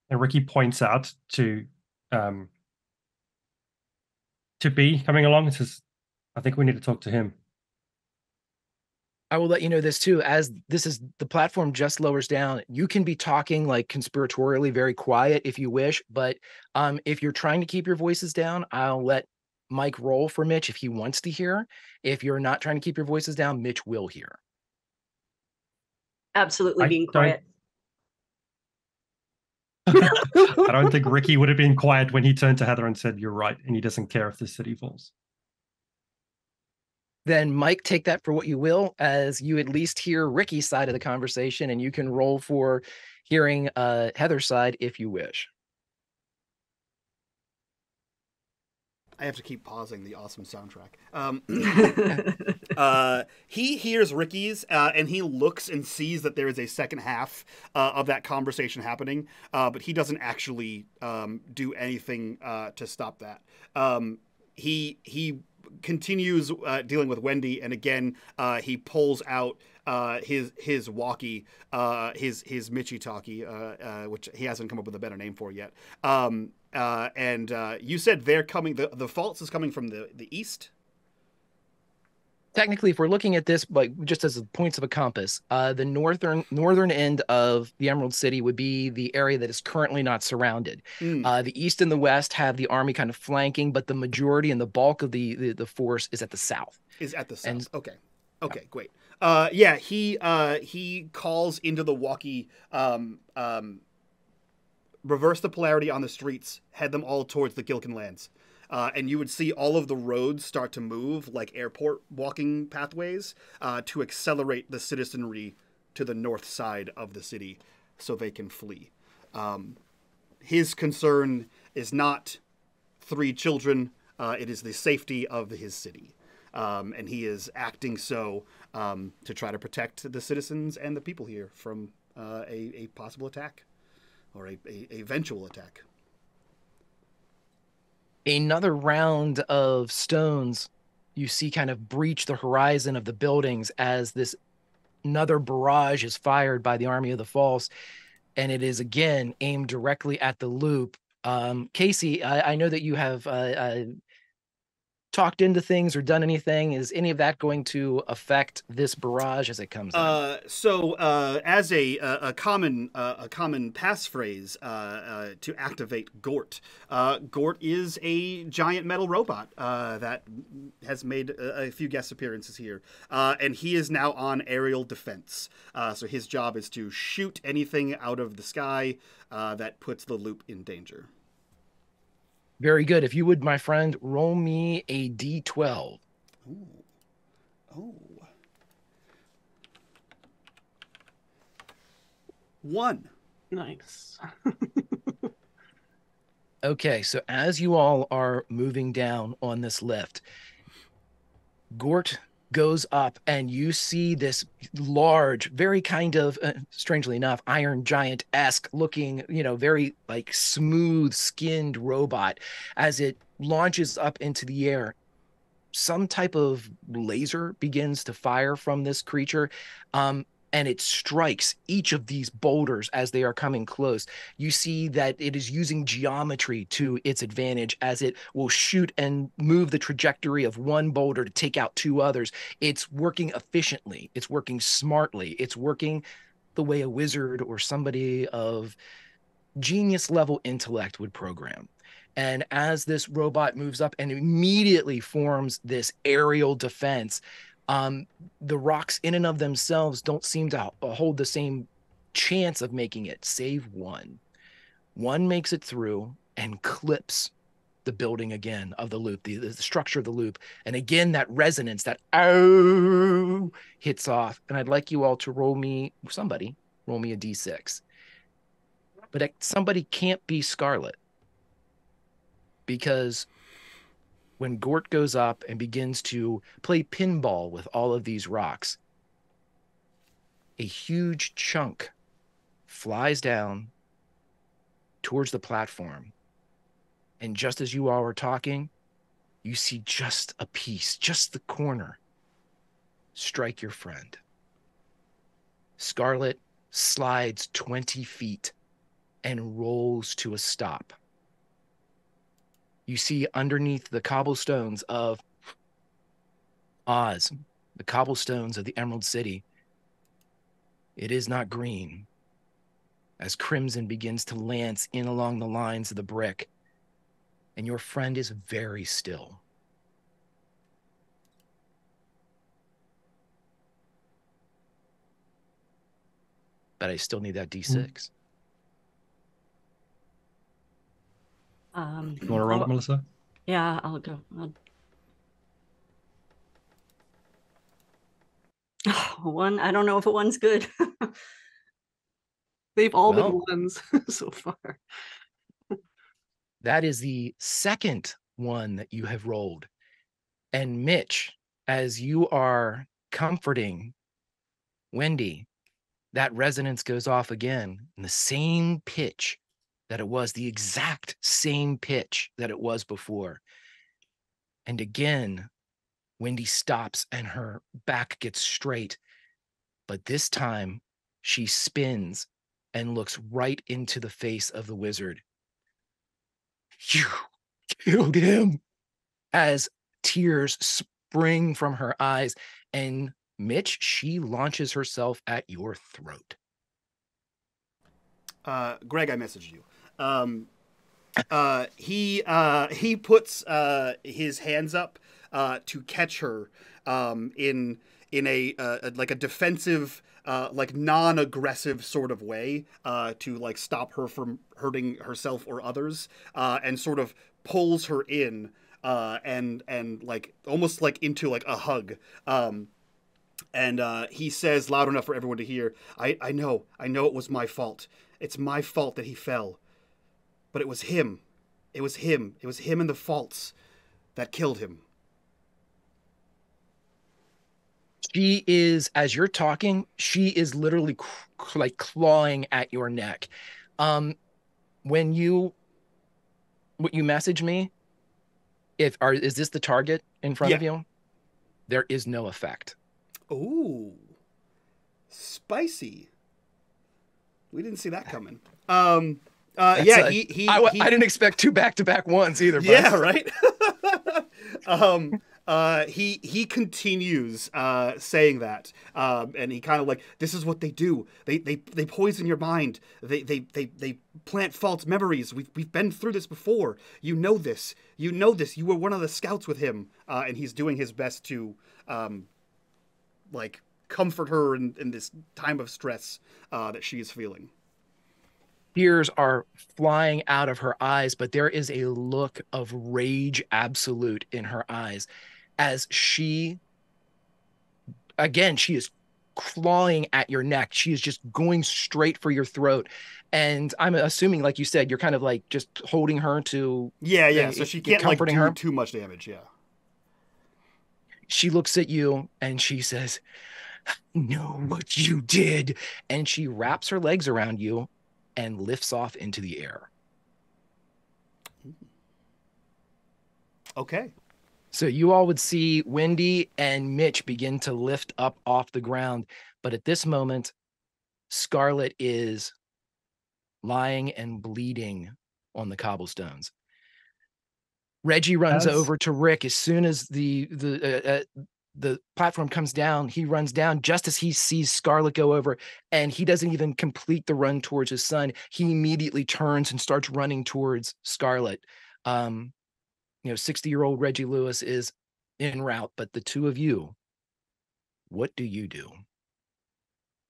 And Ricky points out to to be coming along. It says, I think we need to talk to him. I will let you know this too, as this is the platform just lowers down. You can be talking like conspiratorially very quiet if you wish, but if you're trying to keep your voices down, I'll let Mike roll for Mitch if he wants to hear. If you're not trying to keep your voices down, Mitch will hear. Absolutely being don't- quiet. I don't think Ricky would have been quiet when he turned to Heather and said, "You're right," and he doesn't care if the city falls. Then Mike, take that for what you will, as you at least hear Ricky's side of the conversation, and you can roll for hearing Heather's side if you wish. I have to keep pausing the awesome soundtrack. He hears Ricky's, and he looks and sees that there is a second half of that conversation happening, but he doesn't actually do anything to stop that. He continues dealing with Wendy, and again, he pulls out his walkie, his Michi-talkie, which he hasn't come up with a better name for yet. And you said they're coming. The faults is coming from the east. Technically, if we're looking at this like just as points of a compass, the northern end of the Emerald City would be the area that is currently not surrounded. The east and the west have the army kind of flanking, but the majority and the bulk of the force is at the south. Is at the south. And, okay, great. Yeah, he calls into the walkie. Reverse the polarity on the streets. Head them all towards the Gilkin lands. And you would see all of the roads start to move like airport walking pathways to accelerate the citizenry to the north side of the city so they can flee. His concern is not 3 children. It is the safety of his city. And he is acting so to try to protect the citizens and the people here from a possible attack or a eventual attack. Another round of stones you see kind of breach the horizon of the buildings as this another barrage is fired by the Army of the False, and it is again aimed directly at the loop. Casey, I know that you have talked into things or done anything. Is any of that going to affect this barrage as it comes in? So as a common passphrase to activate Gort, Gort is a giant metal robot that has made a few guest appearances here, and he is now on aerial defense. So his job is to shoot anything out of the sky that puts the loop in danger. Very good. If you would, my friend, roll me a D12. Ooh. Oh. 1. Nice. Okay, so as you all are moving down on this lift, Gort goes up and you see this large, very kind of, strangely enough, Iron Giant-esque looking, very like smooth skinned robot as it launches up into the air. Some type of laser begins to fire from this creature. And it strikes each of these boulders as they are coming close. You see that it is using geometry to its advantage as it will shoot and move the trajectory of one boulder to take out 2 others. It's working efficiently. It's working smartly. It's working the way a wizard or somebody of genius level intellect would program. And as this robot moves up and immediately forms this aerial defense, the rocks in and of themselves don't seem to hold the same chance of making it, save one. One makes it through and clips the building again of the loop, the structure of the loop. And again, that resonance, that oh, hits off. And I'd like you all to roll me a D6. But somebody can't be Scarlet, because when Gort goes up and begins to play pinball with all of these rocks, a huge chunk flies down towards the platform. And just as you all are talking, you see just a piece, just the corner, strike your friend. Scarlet slides 20 feet and rolls to a stop. You see underneath the cobblestones of Oz, the cobblestones of the Emerald City, it is not green. As crimson begins to lance in along the lines of the brick, and your friend is very still. But I still need that D6. You want to roll it, Melissa? Yeah, I'll go. One. I don't know if a one's good. They've all Well, been ones so far. that is the second one that you have rolled. And Mitch, as you are comforting Wendy, that resonance goes off again in the same pitch that it was, the exact same pitch that it was before. And again, Wendy stops and her back gets straight. But this time she spins and looks right into the face of the wizard. You killed him. As tears spring from her eyes. And Mitch, she launches herself at your throat. Greg, I messaged you. He puts his hands up to catch her in a like a defensive, like non-aggressive sort of way to like stop her from hurting herself or others, and sort of pulls her in and like almost like into like a hug. And he says loud enough for everyone to hear, I know it was my fault. It's my fault that he fell. But it was him. It was him and the faults that killed him. She is, as you're talking, she is literally like clawing at your neck. When you message me, is this the target in front of you? There is no effect. Ooh, spicy. We didn't see that coming. I didn't expect two back-to-back ones either. Bud. Yeah, right. He continues saying that, and he kind of like, this is what they do. They poison your mind. They plant false memories. We've been through this before. You know this. You were one of the scouts with him, and he's doing his best to like comfort her in this time of stress that she is feeling. Tears are flying out of her eyes, but there is a look of rage absolute in her eyes as she is clawing at your neck. She is just going straight for your throat. And I'm assuming, like you said, you're kind of like just holding her to... Yeah. So she can't like do her. too much damage, yeah. She looks at you and she says, I know what you did. And she wraps her legs around you and lifts off into the air. Okay. So you all would see Wendy and Mitch begin to lift up off the ground. But at this moment, Scarlet is lying and bleeding on the cobblestones. Reggie runs over to Rick as soon as the platform comes down. He runs down just as he sees Scarlet go over, and he doesn't even complete the run towards his son. He immediately turns and starts running towards Scarlet. 60-year-old Reggie Lewis is en route, but the two of you, what do you do?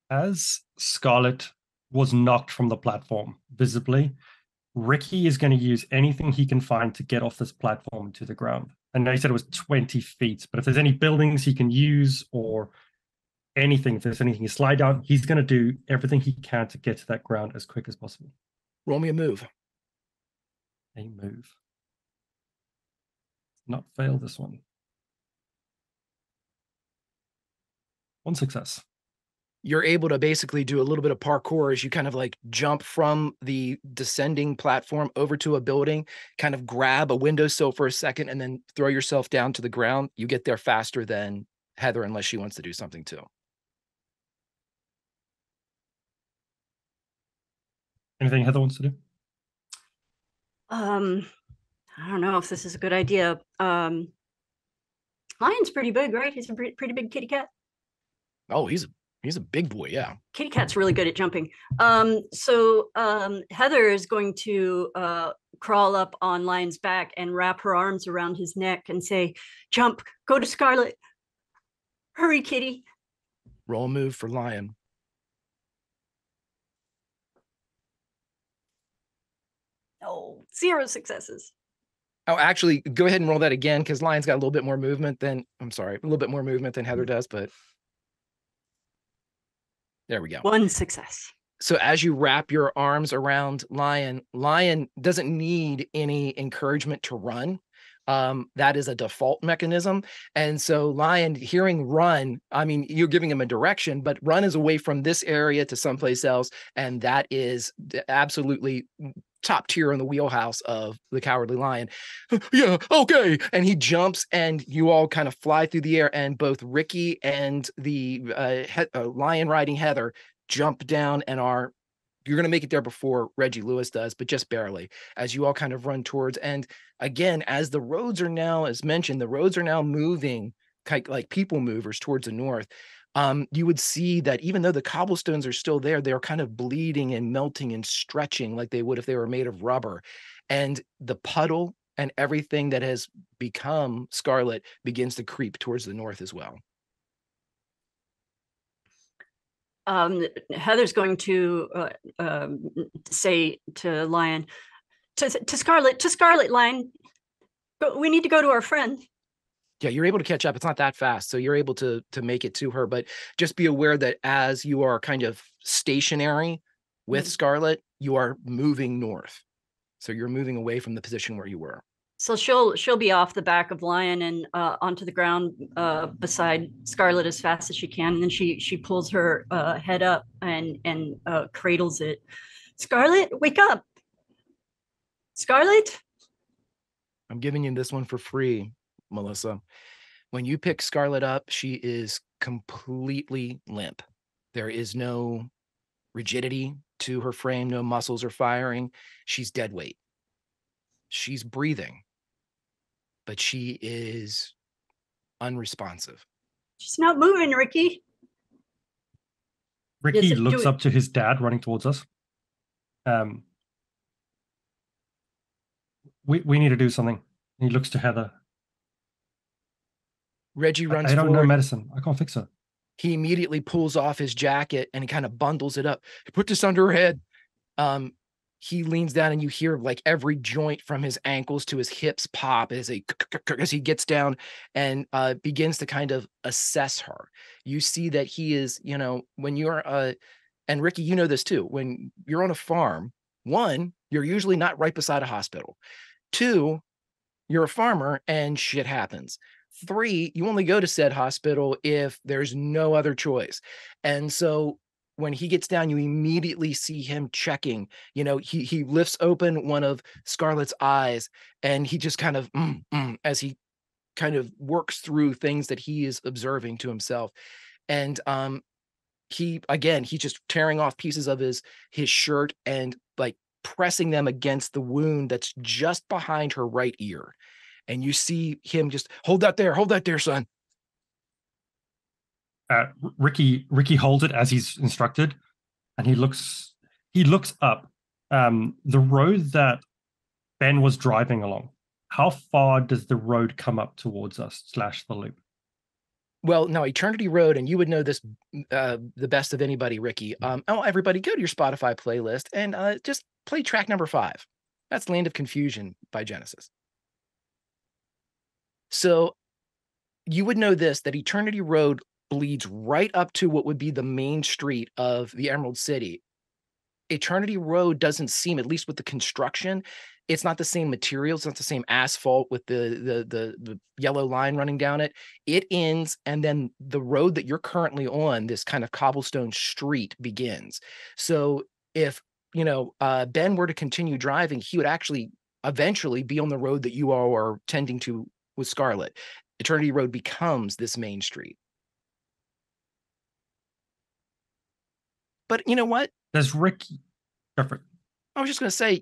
As Scarlet was knocked from the platform visibly, Ricky is going to use anything he can find to get off this platform to the ground. I know he said it was 20 feet, but if there's any buildings he can use or anything, if there's anything he slide down, he's going to do everything he can to get to that ground as quick as possible. Roll me a move. A move. Not fail this one. One success. You're able to basically do a little bit of parkour as you kind of like jump from the descending platform over to a building, kind of grab a windowsill for a second, and then throw yourself down to the ground. You get there faster than Heather, unless she wants to do something too. Anything Heather wants to do? I don't know if this is a good idea. Lion's pretty big, right? He's a pretty big kitty cat. Oh, he's a big boy, yeah. Kitty cat's really good at jumping. So Heather is going to crawl up on Lion's back and wrap her arms around his neck and say, "Jump, go to Scarlet. Hurry, kitty." Roll move for Lion. Oh, 0 successes. Oh, actually, go ahead and roll that again because Lion's got a little bit more movement than a little bit more movement than Heather does, but there we go. 1 success. So as you wrap your arms around Lion, Lion doesn't need any encouragement to run. That is a default mechanism. And so Lion hearing run, I mean, you're giving him a direction, but run is away from this area to someplace else. And that is absolutely top tier in the wheelhouse of the Cowardly Lion. Yeah, okay. And he jumps and you all kind of fly through the air, and both Ricky and the lion riding Heather jump down and you're going to make it there before Reggie Lewis does, but just barely, as you all kind of run towards. And again, as the roads are now, as mentioned, the roads are now moving like people movers towards the north. You would see that even though the cobblestones are still there, they're kind of bleeding and melting and stretching like they would if they were made of rubber. And the puddle and everything that has become Scarlet begins to creep towards the north as well. Heather's going to say to Lion, to Scarlet, Lion, we need to go to our friend. Yeah, you're able to catch up. It's not that fast, so you're able to make it to her. But just be aware that as you are kind of stationary with Scarlet, you are moving north. So you're moving away from the position where you were. So she'll be off the back of Lion and onto the ground beside Scarlet as fast as she can, and then she pulls her head up and cradles it. Scarlet, wake up! Scarlet, I'm giving you this one for free, Melissa. When you pick Scarlet up, she is completely limp. There is no rigidity to her frame, no muscles are firing. She's dead weight. She's breathing, but she is unresponsive. She's not moving, Ricky. Ricky looks up to his dad running towards us. We need to do something. He looks to Heather. Reggie runs I don't forward. know medicine. I can't fix her. He immediately pulls off his jacket and he kind of bundles it up. Put this under her head. He leans down and you hear like every joint from his ankles to his hips pop as he gets down and begins to kind of assess her. You see that he is, when you're, and Ricky, you know this too, when you're on a farm, 1, you're usually not right beside a hospital. 2, you're a farmer and shit happens. 3, you only go to said hospital if there's no other choice. And so when he gets down, you immediately see him checking. He lifts open one of Scarlet's eyes and he just kind of, as he kind of works through things that he is observing to himself. And he's just tearing off pieces of his shirt and like pressing them against the wound that's just behind her right ear. And you see him just hold that there, son. Ricky holds it as he's instructed, and he looks up. The road that Ben was driving along, how far does the road come up towards us / the loop? Well, no, Eternity Road, and you would know this the best of anybody, Ricky. Everybody, go to your Spotify playlist and just play track number 5. That's Land of Confusion by Genesis. So you would know this, that Eternity Road bleeds right up to what would be the main street of the Emerald City. Eternity Road doesn't seem, at least with the construction, it's not the same materials, it's not the same asphalt with the yellow line running down it. It ends, and then the road that you're currently on, this kind of cobblestone street, begins. So if Ben were to continue driving, he would actually eventually be on the road that you all are tending to with Scarlet. Eternity Road becomes this main street. But you know what? There's Ricky. I was just going to say,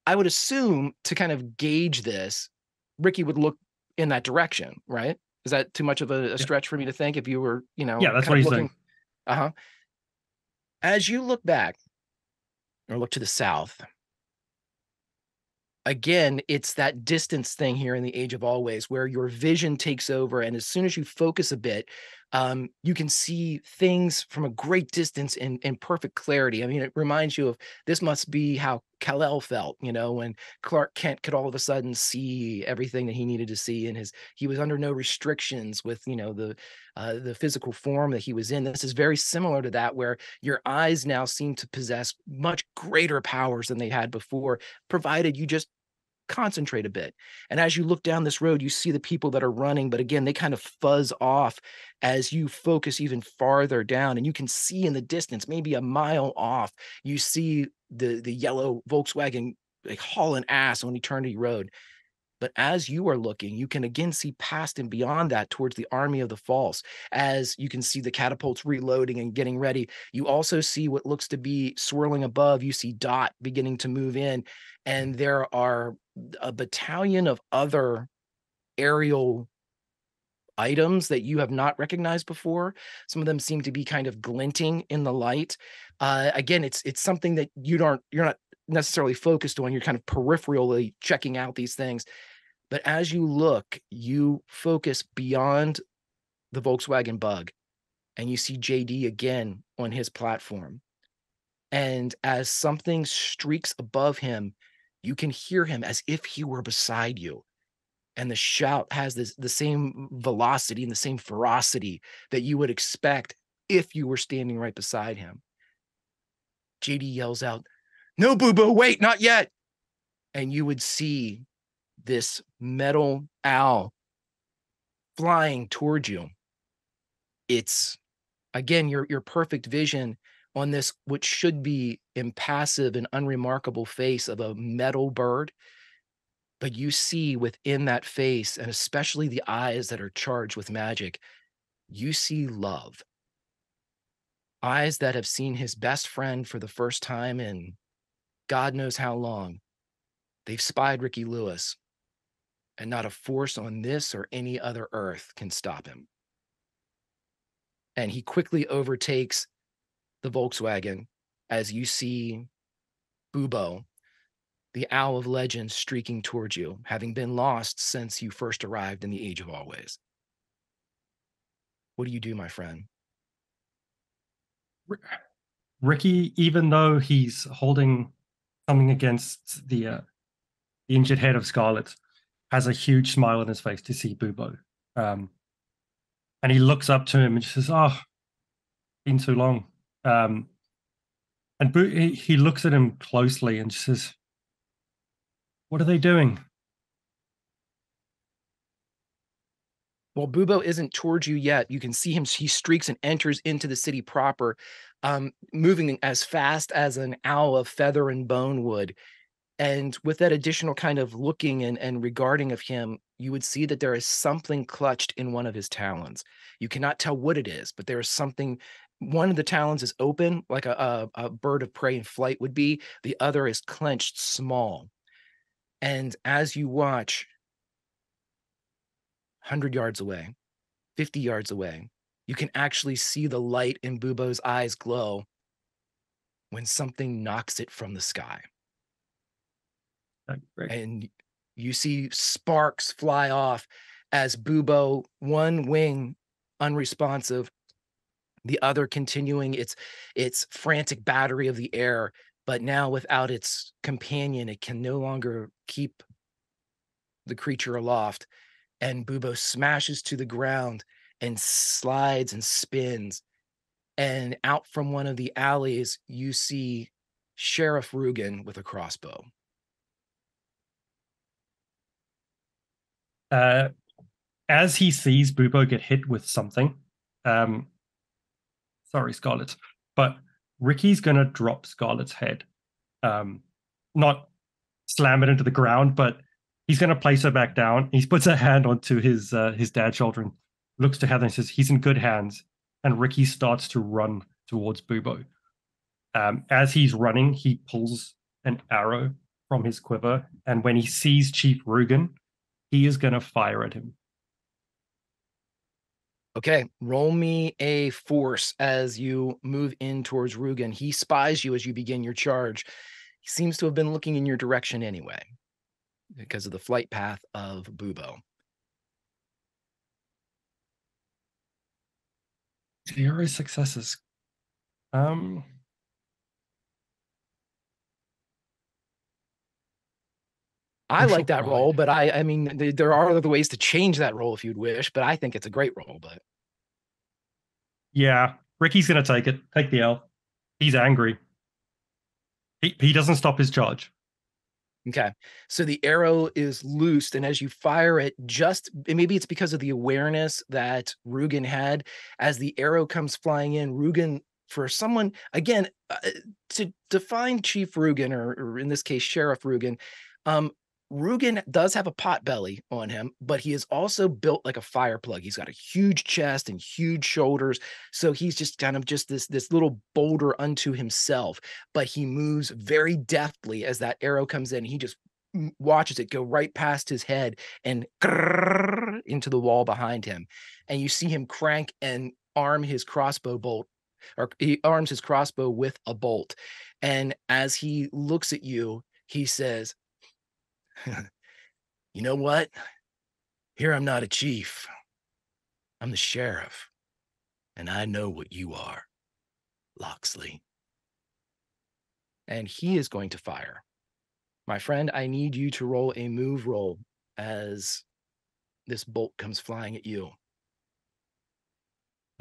I would assume to kind of gauge this, Ricky would look in that direction, right? Is that too much of a stretch for me to think if you were, Yeah, that's kind what of he's looking? doing. Uh-huh. As you look back or look to the south, again, it's that distance thing here in the Age of Always where your vision takes over. And as soon as you focus a bit, you can see things from a great distance in perfect clarity. I mean, it reminds you of this must be how Kal-El felt, when Clark Kent could all of a sudden see everything that he needed to see, and he was under no restrictions with the physical form that he was in. This is very similar to that, where your eyes now seem to possess much greater powers than they had before, provided you just concentrate a bit. And as you look down this road, you see the people that are running, but again, they kind of fuzz off as you focus even farther down. And you can see in the distance, maybe a mile off, you see the yellow Volkswagen like hauling ass on Eternity Road. But as you are looking, you can again see past and beyond that towards the Army of the False. As you can see the catapults reloading and getting ready, you also see what looks to be swirling above. You see Dot beginning to move in, and there are a battalion of other aerial items that you have not recognized before. Some of them seem to be kind of glinting in the light. Again, it's something that you're not necessarily focused on. You're kind of peripherally checking out these things. But as you look, you focus beyond the Volkswagen Bug, and you see JD again on his platform. And as something streaks above him, you can hear him as if he were beside you. And the shout has the same velocity and the same ferocity that you would expect if you were standing right beside him. JD yells out, "No, Boo-Boo, wait, not yet." And you would see this metal owl flying towards you. It's, again, your perfect vision on this, which should be impassive and unremarkable face of a metal bird. But you see within that face, and especially the eyes that are charged with magic, you see love. Eyes that have seen his best friend for the first time in God knows how long. They've spied Ricky Lewis, and not a force on this or any other earth can stop him. And he quickly overtakes the Volkswagen as you see Bubo, the owl of legend, streaking towards you, having been lost since you first arrived in the Age of Always. What do you do, my friend? Ricky, even though he's holding something against the injured head of Scarlet, has a huge smile on his face to see Bubo. And he looks up to him and says, "Oh, been too long." And he looks at him closely and says, "What are they doing?" Well, Bubo isn't towards you yet. You can see him. He streaks and enters into the city proper, moving as fast as an owl of feather and bone would. And with that additional kind of looking and regarding of him, you would see that there is something clutched in one of his talons. You cannot tell what it is, but there is something. One of the talons is open, like a bird of prey in flight would be. The other is clenched small. And as you watch, 100 yards away, 50 yards away, you can actually see the light in Bubo's eyes glow when something knocks it from the sky. And you see sparks fly off as Bubo, one wing unresponsive, the other continuing its frantic battery of the air, but now without its companion, it can no longer keep the creature aloft. And Bubo smashes to the ground and slides and spins. And out from one of the alleys, you see Sheriff Rugen with a crossbow. As he sees Bubo get hit with something, sorry, Scarlet, but Ricky's going to drop Scarlet's head. Not slam it into the ground, but he's going to place her back down. He puts a hand onto his dad's shoulder and looks to Heather and says, "He's in good hands." And Ricky starts to run towards Bubo. As he's running, he pulls an arrow from his quiver, and when he sees Chief Rugen, he is going to fire at him. Okay, roll me a force as you move in towards Rugen. He spies you as you begin your charge. He seems to have been looking in your direction anyway, because of the flight path of Bubo. 0 successes. I like that roll, but I mean, there are other ways to change that roll if you'd wish, but I think it's a great roll. But yeah, Ricky's going to take it. Take the L. He's angry. He doesn't stop his charge. okay, so the arrow is loosed, and as you fire it, maybe it's because of the awareness that Rugen had, as the arrow comes flying in, Rugen, for someone, again, to define Chief Rugen, or in this case, Sheriff Rugen, Rugen does have a pot belly on him, but he is also built like a fire plug. He's got a huge chest and huge shoulders. So he's just kind of just this little boulder unto himself, but he moves very deftly as that arrow comes in. He just watches it go right past his head and into the wall behind him. And you see him crank and arm his crossbow bolt, or he arms his crossbow with a bolt. And as he looks at you, he says, you know what? Here I'm not a chief. I'm the sheriff. And I know what you are, Loxley. And he is going to fire. My friend, I need you to roll a move roll as this bolt comes flying at you.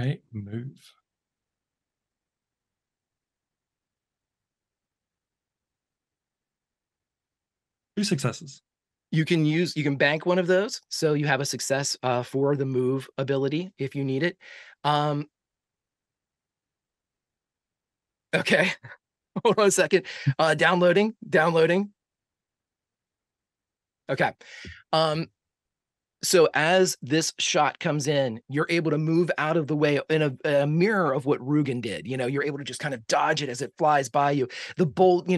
Okay, move. Two successes. You can bank one of those, so you have a success for the move ability if you need it. Okay, hold on a second. Downloading. Okay. So as this shot comes in, you're able to move out of the way in a mirror of what Rugen did. You know, you're able to just kind of dodge it as it flies by you. The bolt,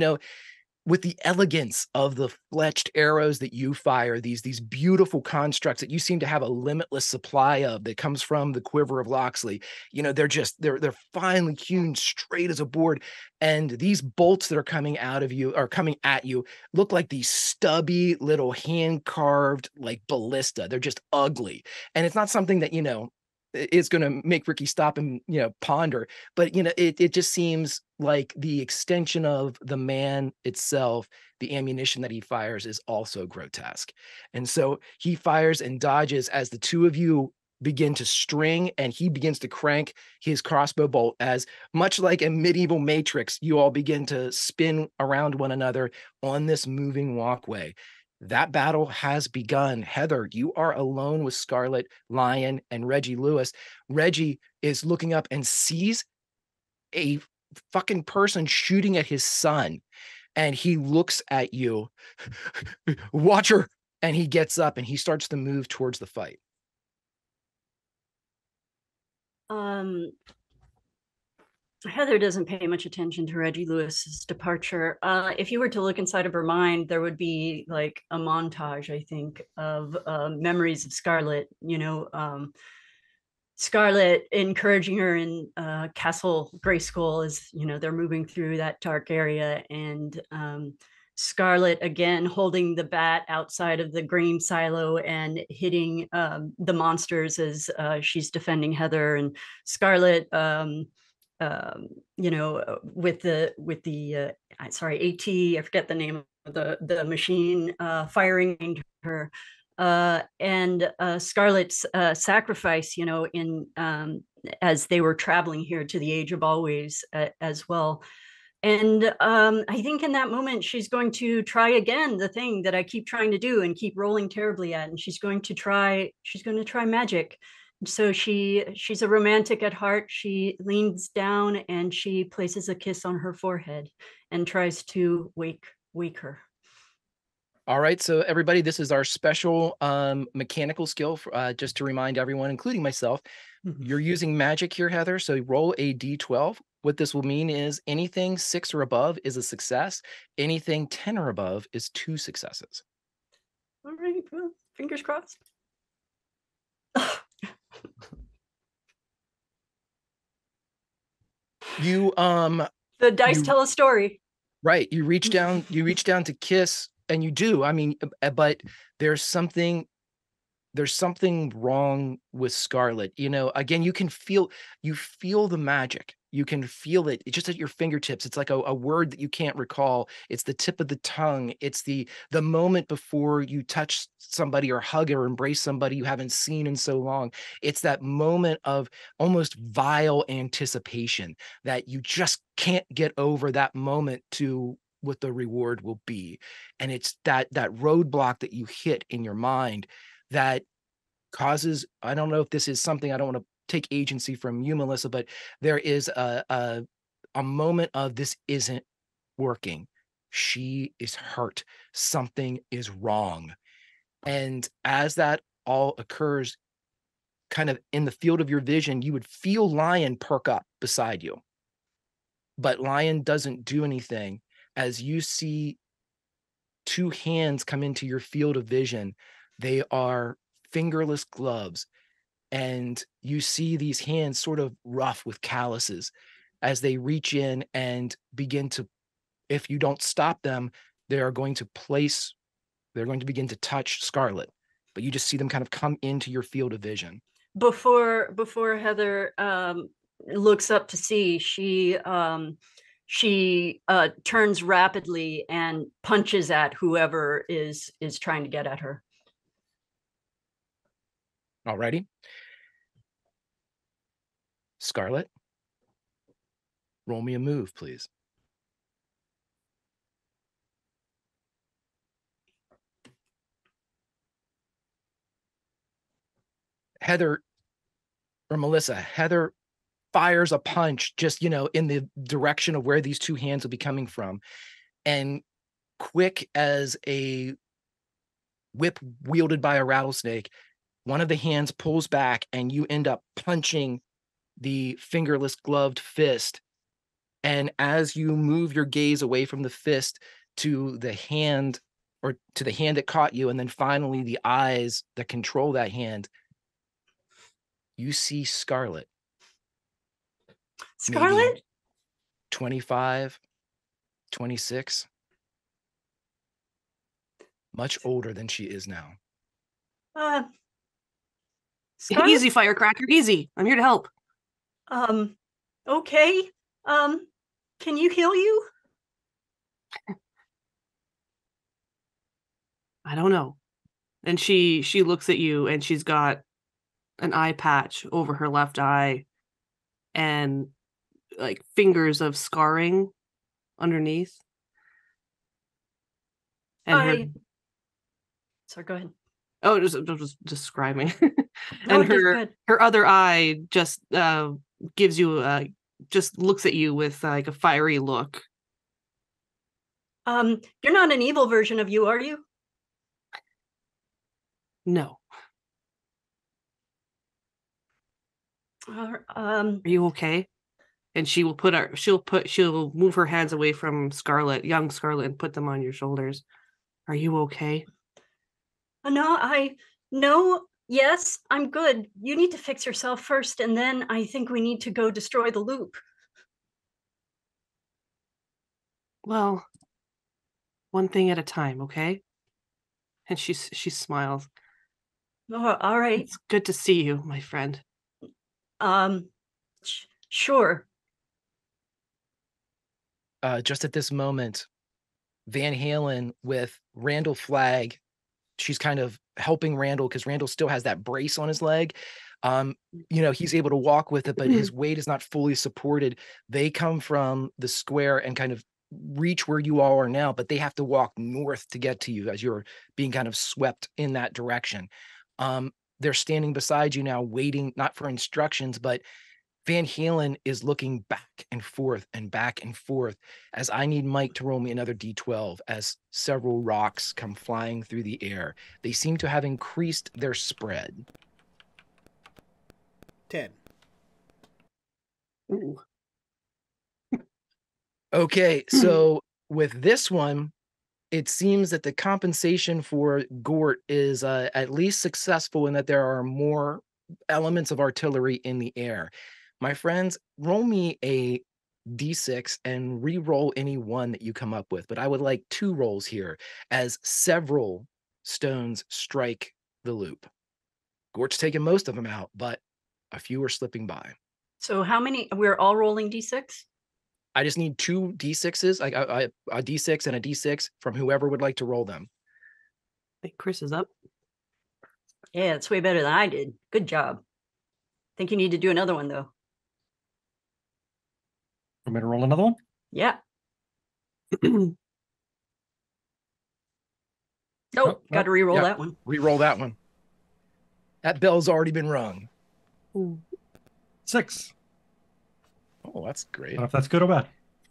with the elegance of the fletched arrows that you fire, these beautiful constructs that you seem to have a limitless supply of that comes from the quiver of Loxley. They're finely hewn straight as a board. And these bolts that are coming at you look like these stubby little hand-carved like ballista. They're just ugly. And it's not something that, it's going to make Ricky stop and, ponder. But, it just seems like the extension of the man itself, the ammunition that he fires is also grotesque. And so he fires and dodges as the two of you begin to string, and he begins to crank his crossbow bolt as, much like a medieval Matrix, you all begin to spin around one another on this moving walkway. That battle has begun. Heather, you are alone with Scarlet, Lion, and Reggie Lewis. Reggie is looking up and sees a fucking person shooting at his son. And he looks at you. Watch her. And he gets up and he starts to move towards the fight. Heather doesn't pay much attention to Reggie Lewis's departure. If you were to look inside of her mind, there would be like a montage, I think, of memories of Scarlet, Scarlet encouraging her in Castle Grayskull as, they're moving through that dark area, and Scarlet again holding the bat outside of the grain silo and hitting the monsters as she's defending Heather, and Scarlet with the AT, I forget the name of the machine firing into her, and Scarlet's sacrifice, in as they were traveling here to the Age of Always as well. And I think in that moment, she's going to try again the thing that I keep trying to do and keep rolling terribly at, and she's going to try magic. So she's a romantic at heart. She leans down and she places a kiss on her forehead and tries to wake her. All right, so everybody, this is our special mechanical skill, just to remind everyone, including myself. You're using magic here, Heather, so roll a d12 what this will mean is anything 6 or above is a success. Anything 10 or above is 2 successes. All right, well, fingers crossed. You The dice tell a story. right, you reach down to kiss, and you do. I mean, but there's something wrong with Scarlet. You know, again, you feel the magic. You can feel it. It's just at your fingertips. It's like a word that you can't recall. It's the tip of the tongue. It's the moment before you touch somebody or hug or embrace somebody you haven't seen in so long. It's that moment of almost vile anticipation that you just can't get over, that moment to what the reward will be. And it's that roadblock that you hit in your mind that causes, I don't know if this is something, I don't want to take agency from you, Melissa, but there is a moment of, this isn't working. She is hurt. Something is wrong. And as that all occurs, kind of in the field of your vision, you would feel Lion perk up beside you. But Lion doesn't do anything. As you see 2 hands come into your field of vision, they are fingerless gloves, and you see these hands sort of rough with calluses as they reach in and begin to, if you don't stop them, they're going to begin to touch Scarlet, but you just see them kind of come into your field of vision. Before Heather looks up to see, she turns rapidly and punches at whoever is trying to get at her. Alrighty. Scarlet, roll me a move, please. Heather fires a punch just, in the direction of where these 2 hands will be coming from. And quick as a whip wielded by a rattlesnake, one of the hands pulls back and you end up punching the fingerless gloved fist. And as you move your gaze away from the fist to the hand, or to the hand that caught you, and then finally the eyes that control that hand, you see Scarlet. Scarlet? Maybe 25, 26. Much older than she is now. Scarlet? Easy, Firecracker, easy. I'm here to help. Okay. Can you heal you? I don't know. And she looks at you, and she's got an eye patch over her left eye and like fingers of scarring underneath. And Sorry, go ahead. Oh, just describing. Oh, And good. her other eye just gives you just looks at you with like a fiery look. You're not an evil version of you, are you? No. Are you okay? And she'll move her hands away from Scarlet, young Scarlet, and put them on your shoulders. Are you okay? No, yes, I'm good. You need to fix yourself first, and then I think we need to go destroy the loop. Well, one thing at a time, okay? And she smiles. Oh, all right. It's good to see you, my friend. Sure. Just at this moment, Van Halen with Randall Flagg, she's kind of helping Randall because Randall still has that brace on his leg. He's able to walk with it, but his weight is not fully supported. They come from the square and kind of reach where you all are now, but they have to walk north to get to you as you're being kind of swept in that direction. They're standing beside you now, waiting not for instructions, but Van Halen is looking back and forth as I need Mike to roll me another D12 as several rocks come flying through the air. They seem to have increased their spread. 10. Ooh. Okay, so with this one, it seems that the compensation for Gort is at least successful in that there are more elements of artillery in the air. My friends, roll me a d6 and re-roll any one that you come up with, but I would like 2 rolls here as several stones strike the loop. Gort's taking most of them out, but a few are slipping by. So how many? We're all rolling d6? I just need 2 d6s, like a d6 and a d6 from whoever would like to roll them. I think Chris is up. Yeah, it's way better than I did. Good job. Think you need to do another one, though. Want me to roll another one? Yeah. Oh, got to re-roll yeah. that one. Re-roll that one. That bell's already been rung. 6. Oh, that's I great. don't know if that's good or bad.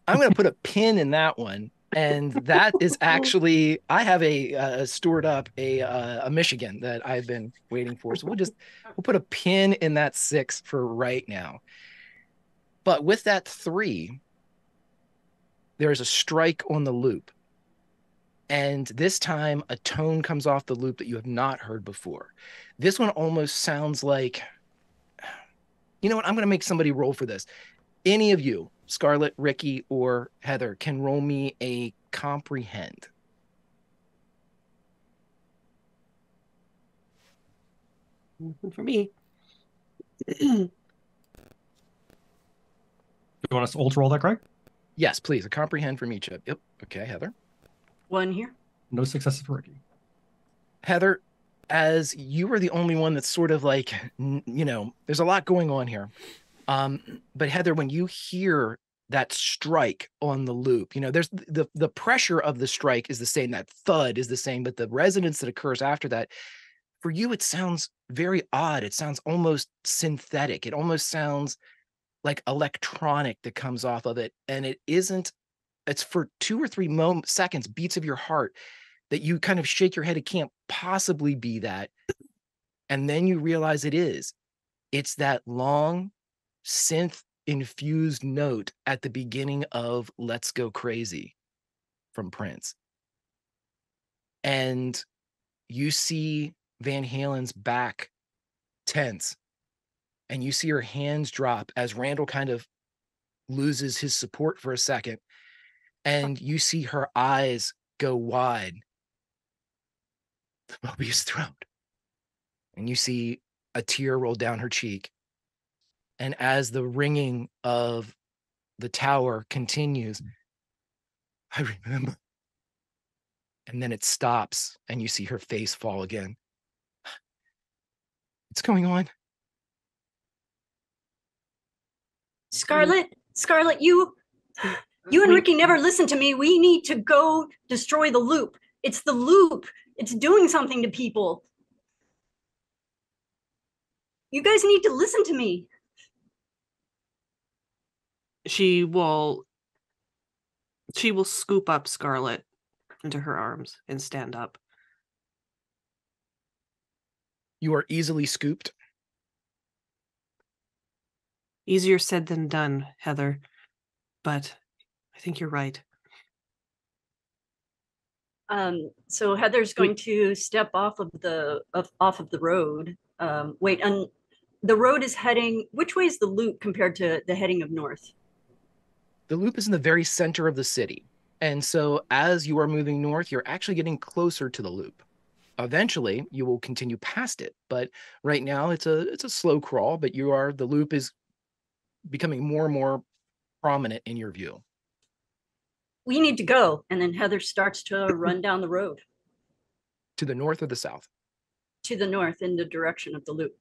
I'm going to put a pin in that one. And that is actually, I have stored up a Michigan that I've been waiting for. So we'll put a pin in that 6 for right now. But with that 3, there's a strike on the loop. And this time a tone comes off the loop that you have not heard before. This one almost sounds like, you know what? I'm going to make somebody roll for this. Any of you, Scarlett, Ricky, or Heather, can roll me a comprehend. For me. You want us all to roll that, Greg? Yes, please. A comprehend from each of. Yep. Okay, Heather. 1 here. No successes for Ricky. Heather, as you were the only one that's sort of like, there's a lot going on here. But Heather, when you hear that strike on the loop, there's the pressure of the strike is the same, that thud is the same, but the resonance that occurs after that, for you, it sounds very odd. It sounds almost synthetic. It almost sounds like electronic that comes off of it. And it isn't, it's for 2 or 3 seconds, beats of your heart that you kind of shake your head. It can't possibly be that. And then you realize it is. It's that long synth infused note at the beginning of Let's Go Crazy from Prince. And you see Van Halen's back tense, and you see her hands drop as Randall kind of loses his support for a second, and you see her eyes go wide. The Mobius throat. And you see a tear roll down her cheek. And as the ringing of the tower continues, I remember. And then it stops, and you see her face fall again. What's going on? Scarlett, you and Ricky never listened to me. We need to go destroy the loop. It's the loop. It's doing something to people. You guys need to listen to me. She will scoop up Scarlett into her arms and stand up. You are easily scooped. Easier said than done, Heather. But I think you're right. So Heather's going to step off of the road. Wait, and the road is heading. Which way is the loop compared to the heading of north? The loop is in the very center of the city. And so as you are moving north, you're actually getting closer to the loop. Eventually, you will continue past it. But right now, it's a slow crawl, but the loop is becoming more and more prominent in your view. We need to go. And then Heather starts to run down the road. To the north or the south? To the north, in the direction of the loop.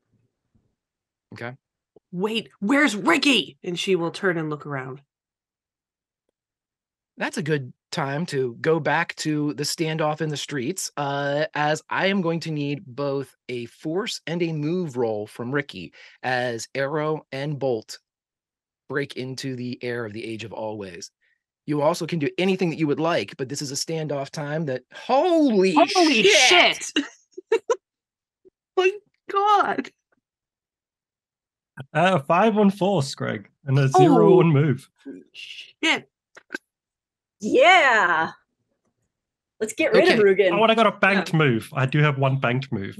Okay. Wait, where's Ricky? And she will turn and look around. That's a good time to go back to the standoff in the streets, as I am going to need both a force and a move roll from Ricky as Arrow and Bolt break into the air of the Age of Always. You also can do anything that you would like, but this is a standoff time that, holy shit! My God. 5 on force, Greg, and a 0 on move. Shit. Yeah. Let's get rid of Okay. Oh, Rugen. and I got a banked move. I do have one banked move.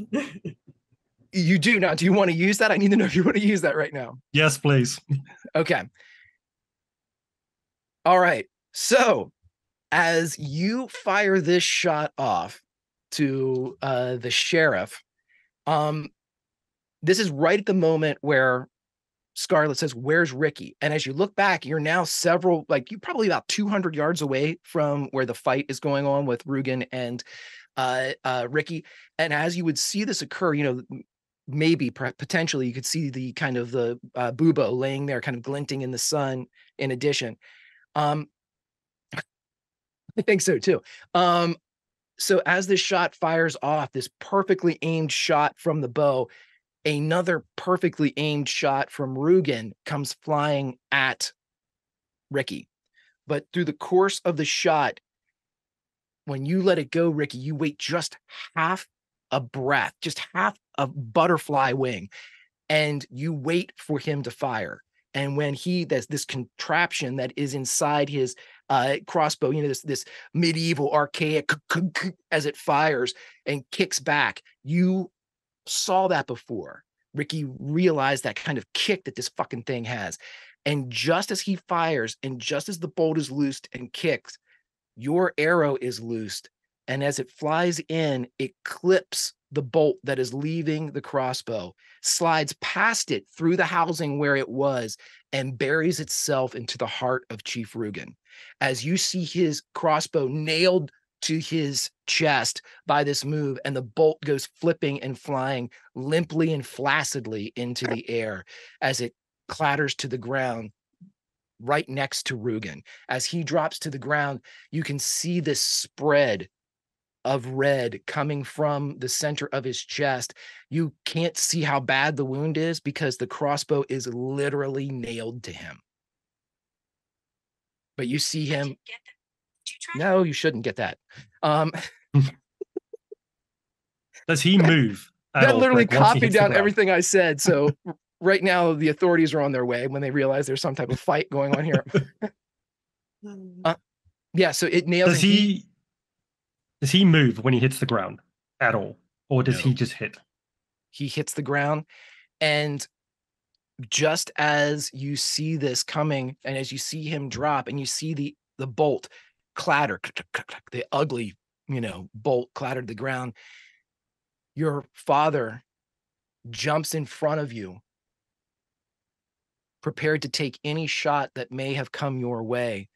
You do now. Do you want to use that? I need to know if you want to use that right now. Yes, please. Okay. All right. So as you fire this shot off to the sheriff, this is right at the moment where Scarlet says, "Where's Ricky?" And as you look back, you're now you're probably about 200 yards away from where the fight is going on with Rugen and Ricky. And as you would see this occur, maybe potentially you could see the kind of the bubo laying there, kind of glinting in the sun. In addition, I think so too. So as this shot fires off, this perfectly aimed shot from the bow, another perfectly aimed shot from Rugen comes flying at Ricky. But through the course of the shot, when you let it go, Ricky, you wait just half a breath, just half a butterfly wing, and you wait for him to fire. And when there's this contraption that is inside his crossbow, this medieval archaic as it fires and kicks back, you saw that before. Ricky realized that kind of kick that this fucking thing has. And just as he fires and just as the bolt is loosed and kicks, your arrow is loosed. And as it flies in, it clips the bolt that is leaving the crossbow, slides past it through the housing where it was, and buries itself into the heart of Chief Rugen. As you see his crossbow nailed to his chest by this move, and the bolt goes flipping and flying limply and flaccidly into the air as it clatters to the ground right next to Rugen. As he drops to the ground, you can see this spread of red coming from the center of his chest. You can't see how bad the wound is because the crossbow is literally nailed to him. But you see him. No, you shouldn't get that. Does he move? That literally Greg, once he copied hits the down ground? everything I said. So right now, the authorities are on their way when they realize there's some type of fight going on here. Yeah, so it nails. Does he move when he hits the ground at all? Or does No. he just hit? He hits the ground, and just as you see this coming, and as you see him drop, and you see the bolt clatter, the ugly, bolt clattered the ground, your father jumps in front of you, prepared to take any shot that may have come your way.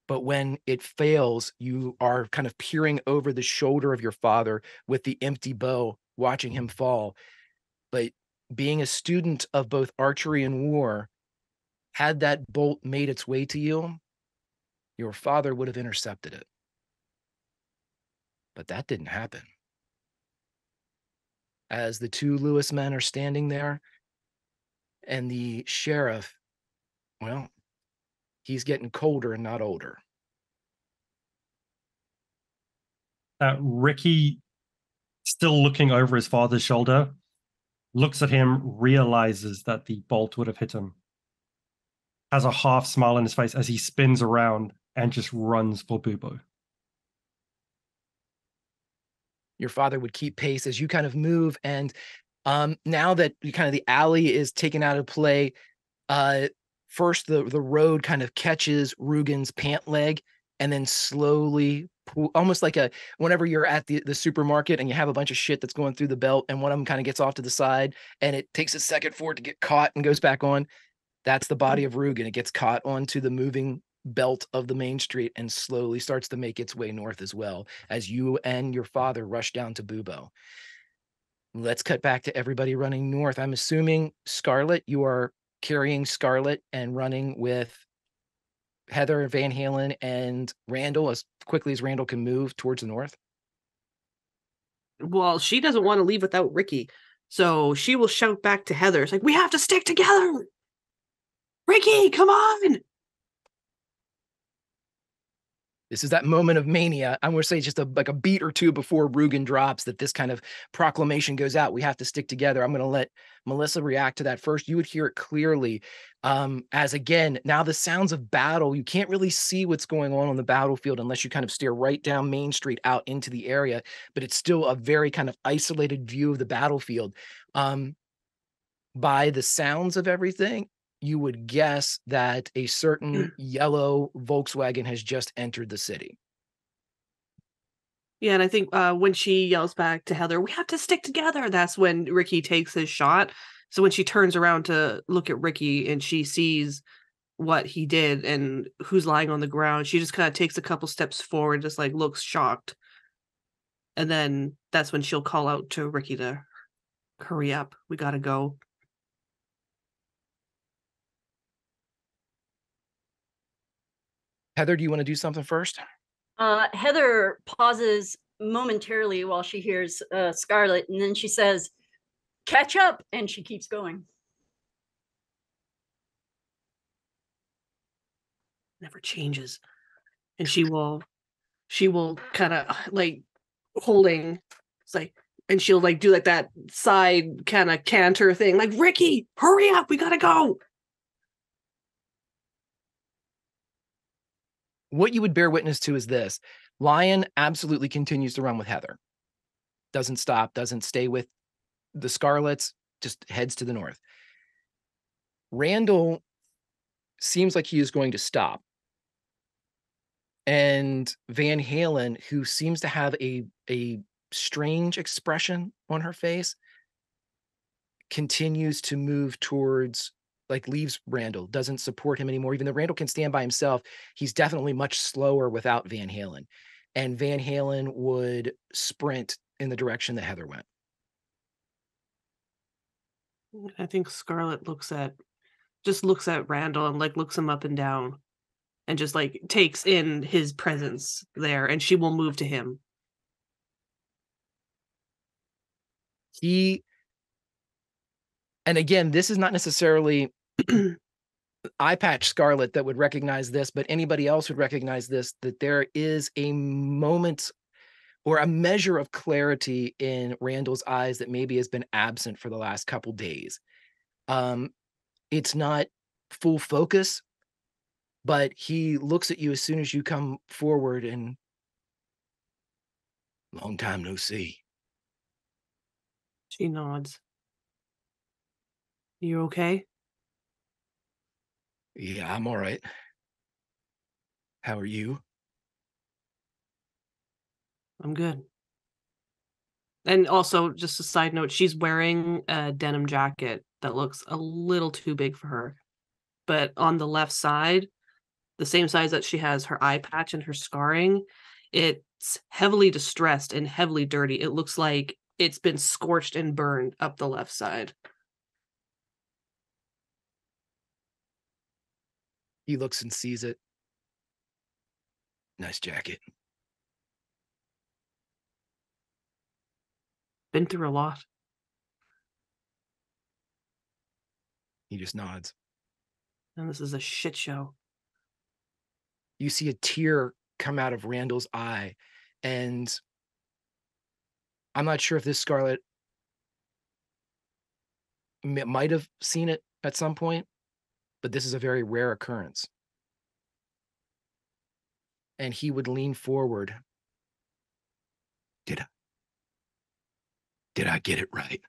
But when it fails, you are kind of peering over the shoulder of your father with the empty bow, watching him fall. But being a student of both archery and war, had that bolt made its way to you, your father would have intercepted it. But that didn't happen. As the two Lewis men are standing there, and the sheriff, well, he's getting colder and not older. Ricky, still looking over his father's shoulder, looks at him, realizes that the bolt would have hit him, has a half smile on his face as he spins around and just runs for Bubo. Your father would keep pace as you kind of move, and now that the alley is taken out of play, first the road kind of catches Rugen's pant leg, and then slowly almost like whenever you're at the supermarket and you have a bunch of shit that's going through the belt, and one of them kind of gets off to the side, and it takes a second for it to get caught and goes back on. That's the body of Rugen. It gets caught onto the moving belt of the main street and slowly starts to make its way north as well, as you and your father rush down to Bubo. Let's cut back to everybody running north. I'm assuming, Scarlet, you are carrying Scarlet and running with Heather, Van Halen, and Randall as quickly as Randall can move towards the north. Well, she doesn't want to leave without Ricky, so she will shout back to Heather. It's like, we have to stick together. Ricky, come on. This is that moment of mania. I'm going to say just like a beat or two before Rugen drops that this kind of proclamation goes out. We have to stick together. I'm going to let Melissa react to that first. You would hear it clearly as, again, now the sounds of battle. You can't really see what's going on the battlefield unless you kind of stare right down Main Street out into the area, but it's still a very kind of isolated view of the battlefield. By the sounds of everything, you would guess that a certain yellow Volkswagen has just entered the city. Yeah, and I think when she yells back to Heather, "We have to stick together," that's when Ricky takes his shot. So when she turns around to look at Ricky and she sees what he did and who's lying on the ground, she just kind of takes a couple steps forward, just like looks shocked. And then that's when she'll call out to Ricky to hurry up. We got to go. Heather, do you want to do something first? Heather pauses momentarily while she hears Scarlet, and then she says, "Catch up," and she keeps going. Never changes. And she will kind of like holding, it's like, and she'll like do like that side kind of canter thing, like, "Ricky, hurry up, we gotta go." What you would bear witness to is this. Lion absolutely continues to run with Heather. Doesn't stop, doesn't stay with the Scarlets, just heads to the north. Randall seems like he is going to stop. And Van Halen, who seems to have a strange expression on her face, continues to move towards, like, leaves Randall, doesn't support him anymore. Even though Randall can stand by himself, he's definitely much slower without Van Halen. And Van Halen would sprint in the direction that Heather went. I think Scarlet looks at Randall and like looks him up and down and just like takes in his presence there, and she will move to him. And again, this is not necessarily eye patch Scarlet that would recognize this, but anybody else would recognize this, that there is a moment or a measure of clarity in Randall's eyes that maybe has been absent for the last couple days. It's not full focus, but he looks at you as soon as you come forward and, "Long time no see." She nods. "You okay?" "Yeah, I'm all right. How are you?" "I'm good." And also, just a side note, she's wearing a denim jacket that looks a little too big for her. But on the left side, the same size that she has her eye patch and her scarring, it's heavily distressed and heavily dirty. It looks like it's been scorched and burned up the left side. He looks and sees it. "Nice jacket." Been through a lot. He just nods. And this is a shit show. You see a tear come out of Randall's eye, and I'm not sure if this Scarlet might have seen it at some point, but this is a very rare occurrence. And he would lean forward. Did I get it right?"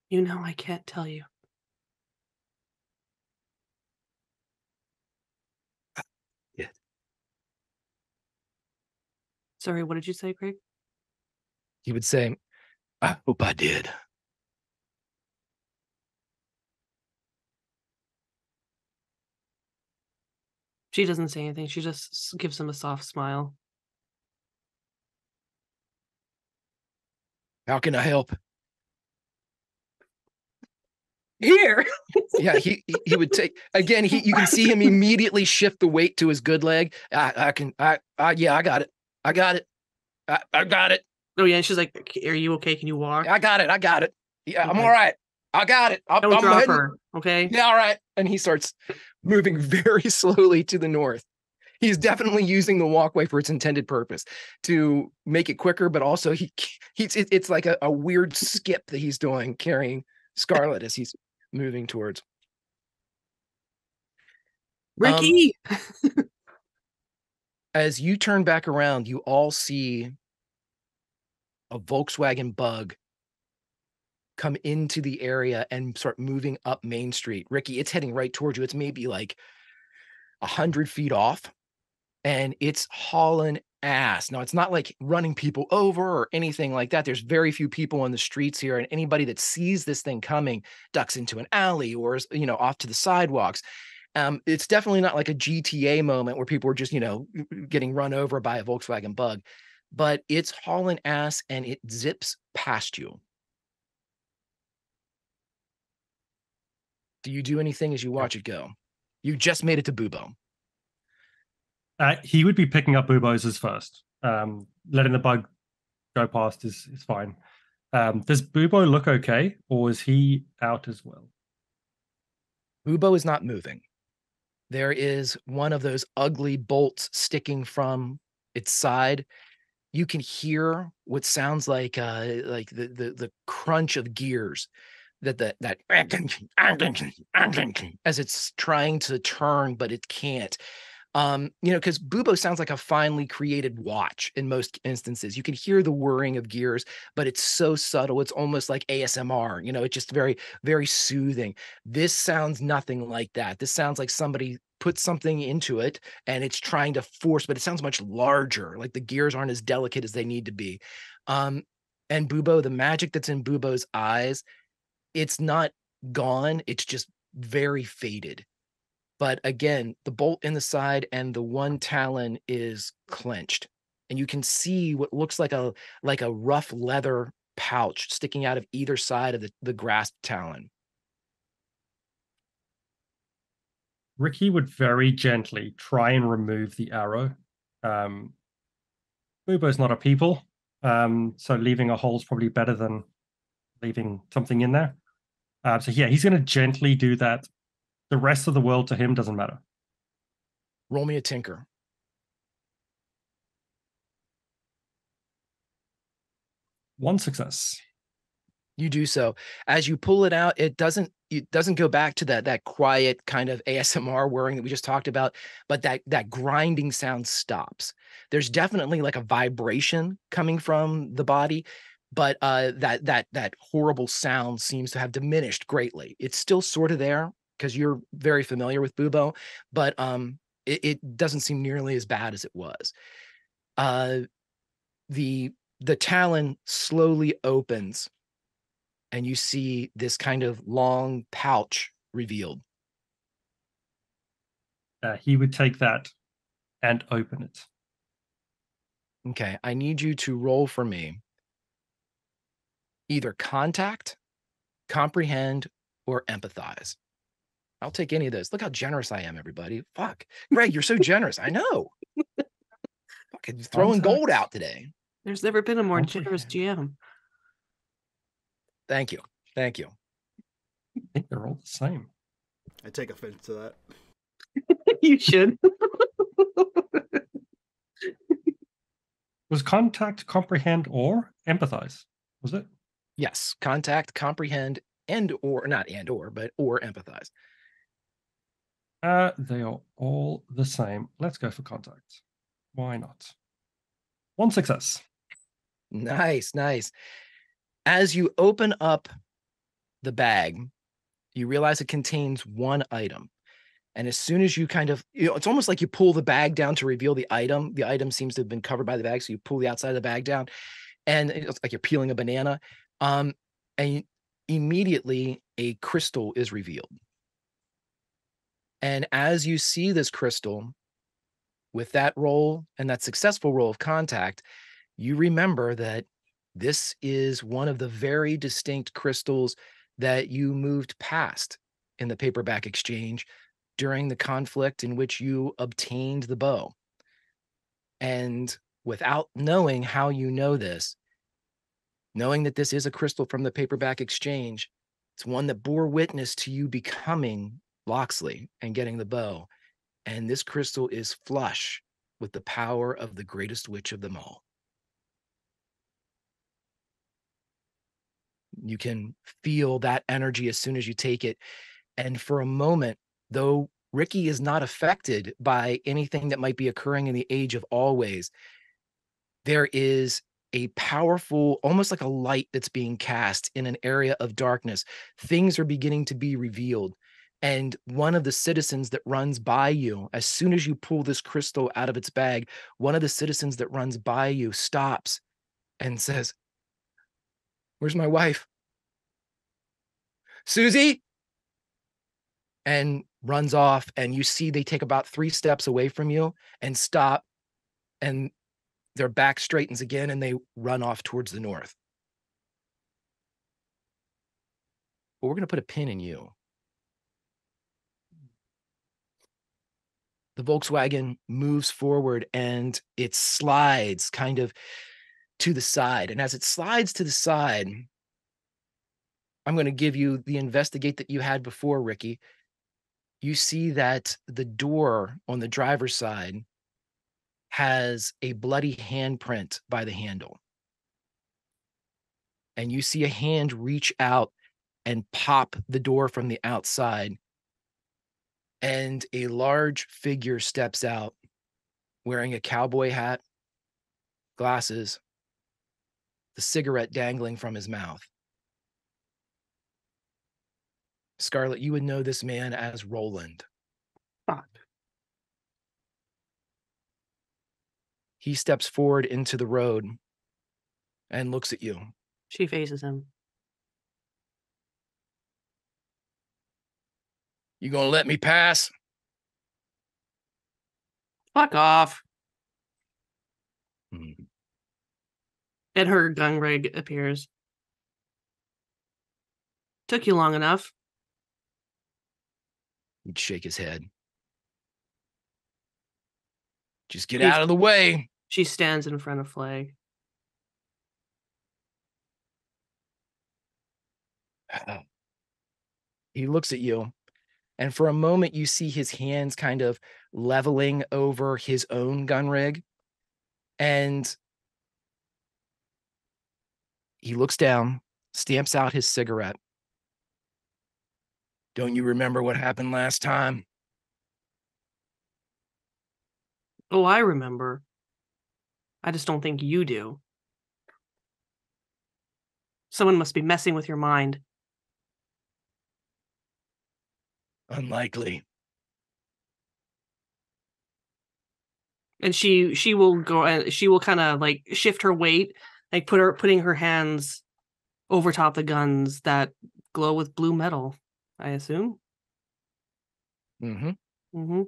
You know I can't tell you. Yeah. Sorry, what did you say, Craig? He would say, "I hope I did." She doesn't say anything. She just gives him a soft smile. "How can I help?" Here. Yeah, he would take, again, you can see him immediately shift the weight to his good leg. Yeah, I got it. I got it. Oh yeah, and she's like, "Are you okay? Can you walk?" I got it. Yeah, I'm all right. I got it. Don't I'm drop heading. her, okay? Yeah, all right. And he starts moving very slowly to the north. He's definitely using the walkway for its intended purpose to make it quicker, but also it's like a weird skip that he's doing, carrying Scarlet as he's moving towards. Ricky! As you turn back around, you all see a Volkswagen Bug come into the area and start moving up Main Street. Ricky, it's heading right towards you. It's maybe like 100 feet off, and it's hauling ass. Now, it's not like running people over or anything like that. There's very few people on the streets here, and anybody that sees this thing coming ducks into an alley or is, off to the sidewalks. It's definitely not like a GTA moment where people are just, getting run over by a Volkswagen Bug, but it's hauling ass and it zips past you. Do you do anything as you watch it go? You just made it to Bubo. He would be picking up Bubo's as first. Letting the bug go past is fine. Does Bubo look okay, or is he out as well? Bubo is not moving. There is one of those ugly bolts sticking from its side. You can hear what sounds like the crunch of gears that as it's trying to turn, but it can't. Because Bubo sounds like a finely created watch in most instances. You can hear the whirring of gears, but it's so subtle. It's almost like ASMR, it's just very, very soothing. This sounds nothing like that. This sounds like somebody put something into it and it's trying to force, but it sounds much larger. Like the gears aren't as delicate as they need to be. And Bubo, the magic that's in Bubo's eyes, it's not gone. It's just very faded. But again, the bolt in the side and the one talon is clenched. And you can see what looks like a rough leather pouch sticking out of either side of the grasped talon. Ricky would very gently try and remove the arrow. Bubo's not a people, so leaving a hole is probably better than leaving something in there. So yeah, he's going to gently do that. The rest of the world to him doesn't matter. Roll me a tinker. One success. You do so. As you pull it out, it doesn't go back to that quiet kind of ASMR whirring that we just talked about, but that grinding sound stops. There's definitely like a vibration coming from the body, but that horrible sound seems to have diminished greatly. It's still sort of there because you're very familiar with Bubo, but it doesn't seem nearly as bad as it was. The talon slowly opens, and you see this kind of long pouch revealed. He would take that and open it. Okay, I need you to roll for me either contact, comprehend, or empathize. I'll take any of those. Look how generous I am, everybody. Fuck. Greg, you're so generous. I know. Fucking throwing gold out today. There's never been a more generous GM. Thank you. Thank you. I think they're all the same. I take offense to that. You should. Was contact, comprehend, or empathize? Was it? Yes. Contact, comprehend, or empathize. They are all the same. Let's go for contact. Why not? One success. Nice, nice. As you open up the bag, you realize it contains one item. And as soon as you it's almost like you pull the bag down to reveal the item. The item seems to have been covered by the bag. So you pull the outside of the bag down and it's like you're peeling a banana. And immediately a crystal is revealed. And as you see this crystal with that roll and that successful roll of contact, you remember that this is one of the very distinct crystals that you moved past in the paperback exchange during the conflict in which you obtained the bow. And without knowing how you know this, knowing that this is a crystal from the paperback exchange, It's one that bore witness to you becoming Loxley and getting the bow. And this crystal is flush with the power of the greatest witch of them all. You can feel that energy as soon as you take it. And for a moment, though Ricky is not affected by anything that might be occurring in the age of always, there is a powerful, almost like a light that's being cast in an area of darkness. Things are beginning to be revealed. And one of the citizens that runs by you, as soon as you pull this crystal out of its bag, one of the citizens that runs by you stops and says, "Where's my wife? Susie?" And runs off, and you see they take about 3 steps away from you and stop, and their back straightens again, and they run off towards the north. But we're going to put a pin in you. The Volkswagen moves forward, and it slides kind of to the side. And as it slides to the side, I'm going to give you the investigate that you had before, Ricky. You see that the door on the driver's side has a bloody handprint by the handle. And you see a hand reach out and pop the door from the outside. And a large figure steps out wearing a cowboy hat, glasses, the cigarette dangling from his mouth. Scarlett, you would know this man as Roland. Fuck. He steps forward into the road and looks at you. She faces him. "You gonna let me pass?" Fuck off. Hmm. And her gun rig appears. Took you long enough. He'd shake his head. "Just get out of the way." She stands in front of Flag. He looks at you, and for a moment you see his hands kind of leveling over his own gun rig, and he looks down, stamps out his cigarette. "Don't you remember what happened last time?" Oh, I remember. I just don't think you do. Someone must be messing with your mind. "Unlikely." And she will go and she will kind of like shift her weight, like putting her hands over top the guns that glow with blue metal, I assume. Mm-hmm. Mm-hmm.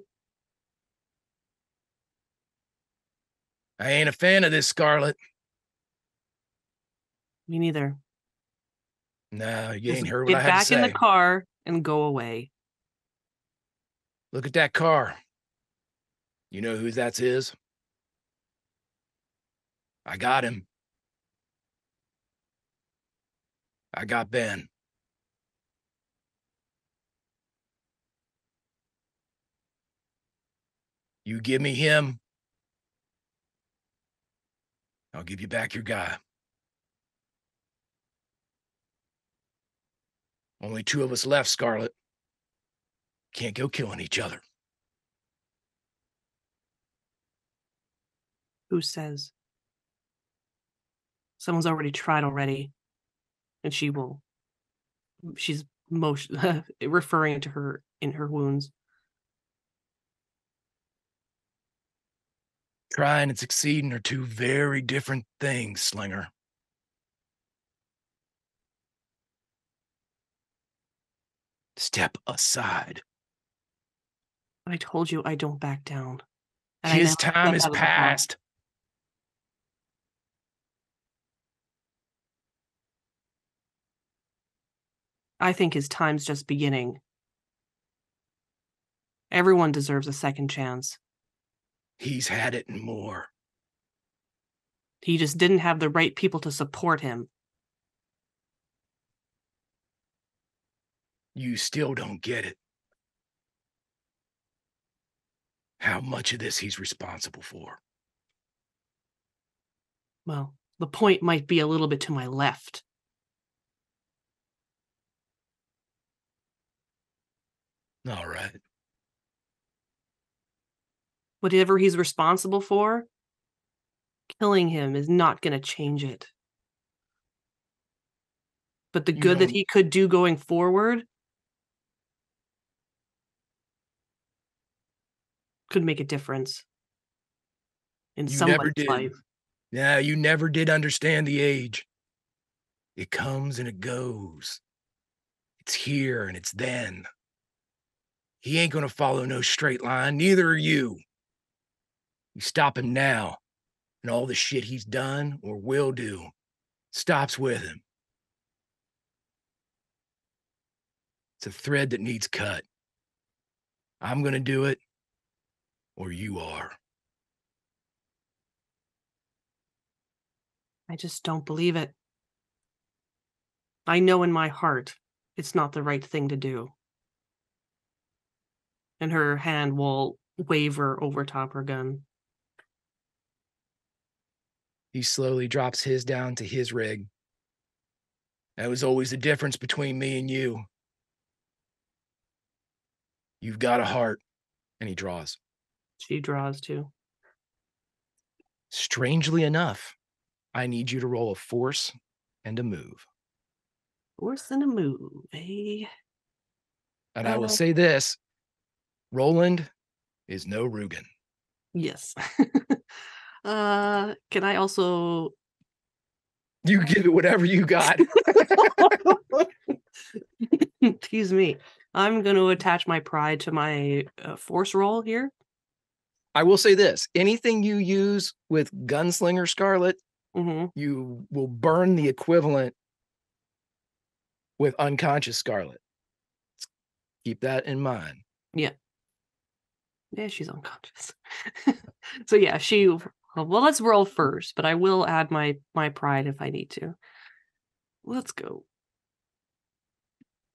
"I ain't a fan of this, Scarlett." Me neither. "No, you Just ain't heard what get I had to back in the say." car and go away. "Look at that car. You know who that is?" "I got him. I got Ben." "You give me him, I'll give you back your guy. Only 2 of us left, Scarlett. Can't go killing each other." Who says? Someone's already tried already. And she's motion referring to her in her wounds. Trying and succeeding are 2 very different things, Slinger. Step aside. I told you I don't back down. And His I never time step is out of the car. past. I think his time's just beginning. Everyone deserves a second chance. He's had it and more. He just didn't have the right people to support him. You still don't get it. How much of this he's responsible for. Well, the point might be a little bit to my left. All right. Whatever he's responsible for, killing him is not going to change it. But the good that he could do going forward could make a difference in someone's life. Yeah, you never did understand the age. It comes and it goes. It's here and it's then. He ain't gonna follow no straight line, neither are you. You stop him now, and all the shit he's done or will do stops with him. It's a thread that needs cut. I'm gonna do it, or you are. I just don't believe it. I know in my heart it's not the right thing to do. And her hand will waver over top her gun. He slowly drops his down to his rig. That was always the difference between me and you. You've got a heart. And he draws. She draws too. Strangely enough, I need you to roll a force and a move. Force and a move, eh? And I will say this, Roland is no Rugen. Yes. Can I also... You give it whatever you got. Excuse me. I'm going to attach my pride to my force roll here. I will say this. Anything you use with Gunslinger Scarlet, you will burn the equivalent with Unconscious Scarlet. Keep that in mind. Yeah. Yeah, she's unconscious. So yeah, well, let's roll first, but I will add my pride if I need to. Let's go.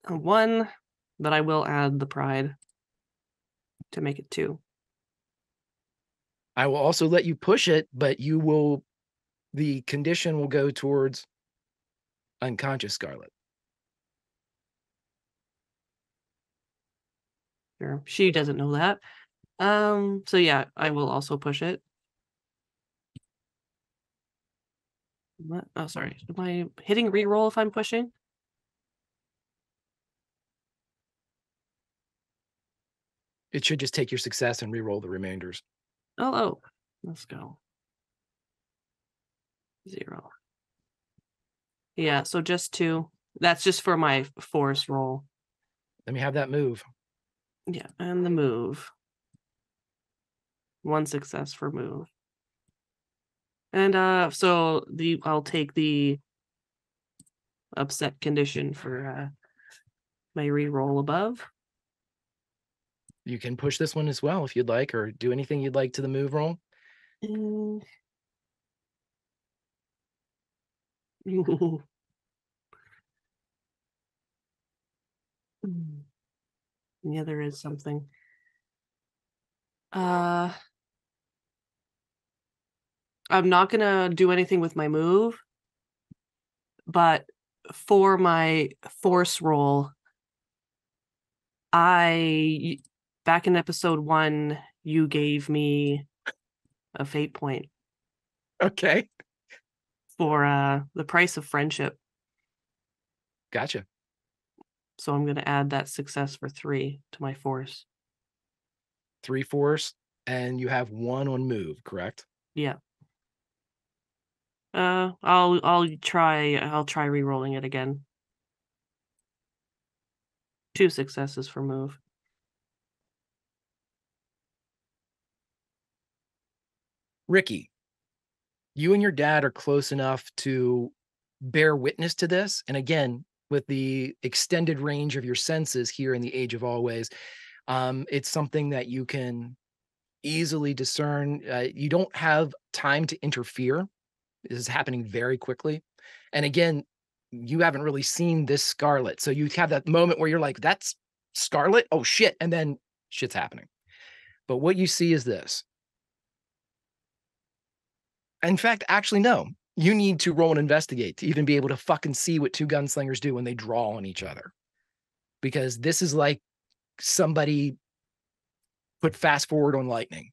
A 1, but I will add the pride to make it 2. I will also let you push it, but the condition will go towards Unconscious Scarlet. Sure. She doesn't know that. So yeah, I will also push it. What? Oh, sorry. Am I hitting reroll if I'm pushing? It should just take your success and reroll the remainders. Oh, let's go. 0. Yeah, so just 2. That's just for my force roll. Let me have that move. Yeah, and the move. 1 success for move. And so I'll take the upset condition for my reroll above. You can push this one as well if you'd like, or do anything you'd like to the move roll. Yeah, there is something. I'm not gonna do anything with my move, but for my force roll, back in episode 1, you gave me a fate point. Okay. For the price of friendship. Gotcha. So I'm going to add that success for 3 to my force. 3 force, and you have 1 on move, correct? Yeah. I'll try re-rolling it again. 2 successes for move. Ricky, you and your dad are close enough to bear witness to this. And again, with the extended range of your senses here in the Age of Always, it's something that you can easily discern. You don't have time to interfere. This is happening very quickly. And again, you haven't really seen this Scarlet. So you have that moment where you're like, that's Scarlet? Oh shit. And then shit's happening. But what you see is this. In fact, actually, no. You need to roll and investigate to even be able to fucking see what two gunslingers do when they draw on each other. Because this is like somebody put fast forward on lightning.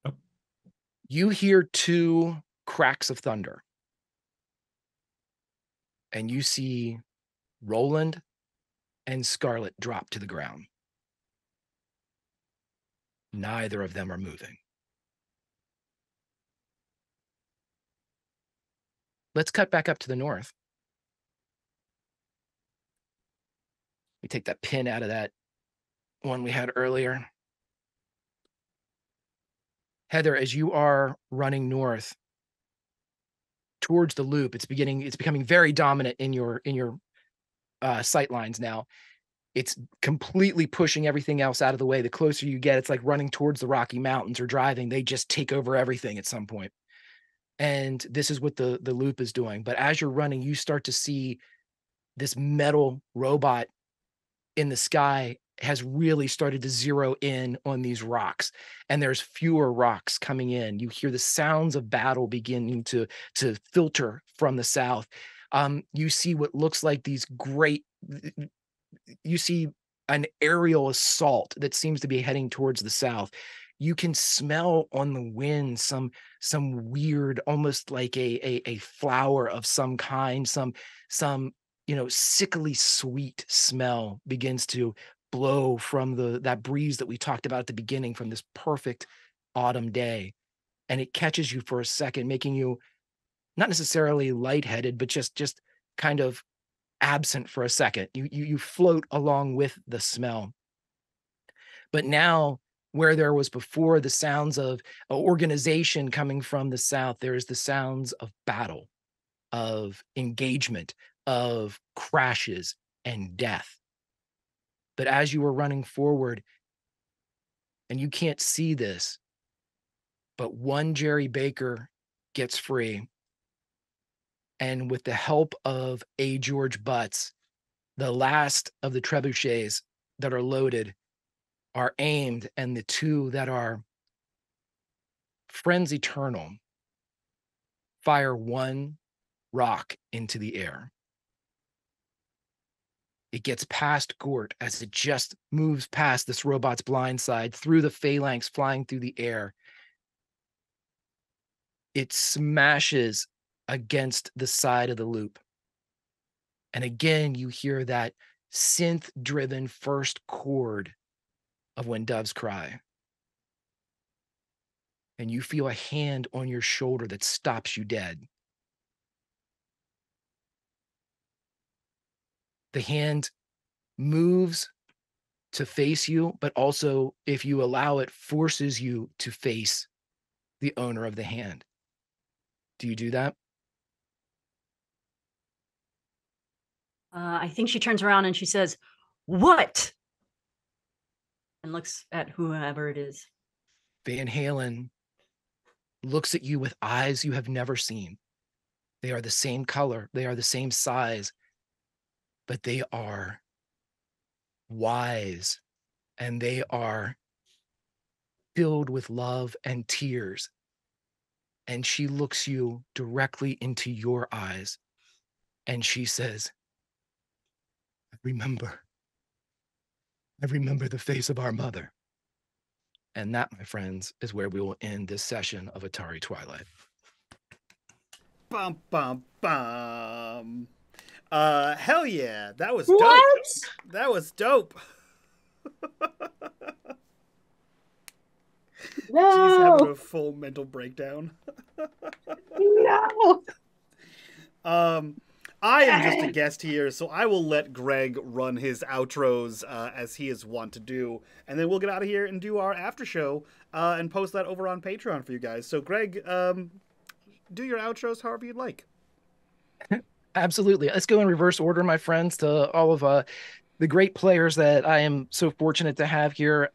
Oh. You hear two cracks of thunder. And you see Roland and Scarlet drop to the ground. Neither of them are moving. Let's cut back up to the north. We take that pin out of that one we had earlier. Heather, as you are running north towards the loop, it's becoming very dominant in your sight lines now. It's completely pushing everything else out of the way. The closer you get, it's like running towards the Rocky Mountains or driving. They just take over everything at some point. And this is what the loop is doing. But as you're running, you start to see this metal robot in the sky has really started to zero in on these rocks. And there's fewer rocks coming in. You hear the sounds of battle beginning to filter from the south. You see what looks like these great... You see an aerial assault that seems to be heading towards the south. You can smell on the wind some weird, almost like a flower of some kind, some sickly sweet smell begins to blow from that breeze that we talked about at the beginning, from this perfect autumn day. And it catches you for a second, making you not necessarily lightheaded, but just kind of absent for a second. You float along with the smell. But now, where there was before the sounds of organization coming from the south, there is the sounds of battle, of engagement, of crashes and death. But as you are running forward, and you can't see this, but one Jerry Baker gets free. And with the help of A. George Butts, the last of the trebuchets that are loaded are aimed, and the two that are Friends Eternal fire one rock into the air. It gets past Gort as it just moves past this robot's blind side, through the phalanx flying through the air. It smashes against the side of the loop. And again, you hear that synth-driven first chord of When Doves Cry. And you feel a hand on your shoulder that stops you dead. The hand moves to face you, but also, if you allow it, forces you to face the owner of the hand. Do you do that? I think she turns around and she says, "What?" And looks at whoever it is. Van Halen looks at you with eyes you have never seen. They are the same color, they are the same size, but they are wise, and they are filled with love and tears. And she looks you directly into your eyes, and she says, I remember the face of our mother. And that, my friends, is where we will end this session of Atari Twilight. Bum, bum, bum. Hell yeah. That was dope. What? That was dope. She's having a full mental breakdown. No. I am just a guest here, so I will let Greg run his outros as he is wont to do, and then we'll get out of here and do our after show and post that over on Patreon for you guys. So, Greg, do your outros however you'd like. Absolutely. Let's go in reverse order, my friends, to all of the great players that I am so fortunate to have here,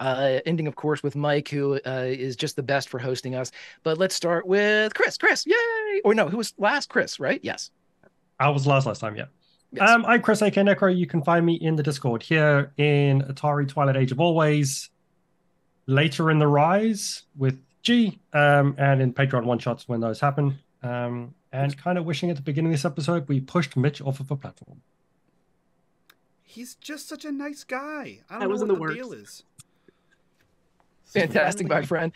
ending, of course, with Mike, who is just the best for hosting us. But let's start with Chris. Chris, yay! Or no, who was last? Chris, right? Yes. I was last time, yeah. Yes. I'm Chris, aka Necro. You can find me in the Discord here in Atari Twilight Age of Always, later in the Rise with G, and in Patreon one-shots when those happen. And kind of wishing at the beginning of this episode we pushed Mitch off of a platform. He's just such a nice guy. I That don't know was in what the the works. deal is. Fantastic, my Friendly. friend.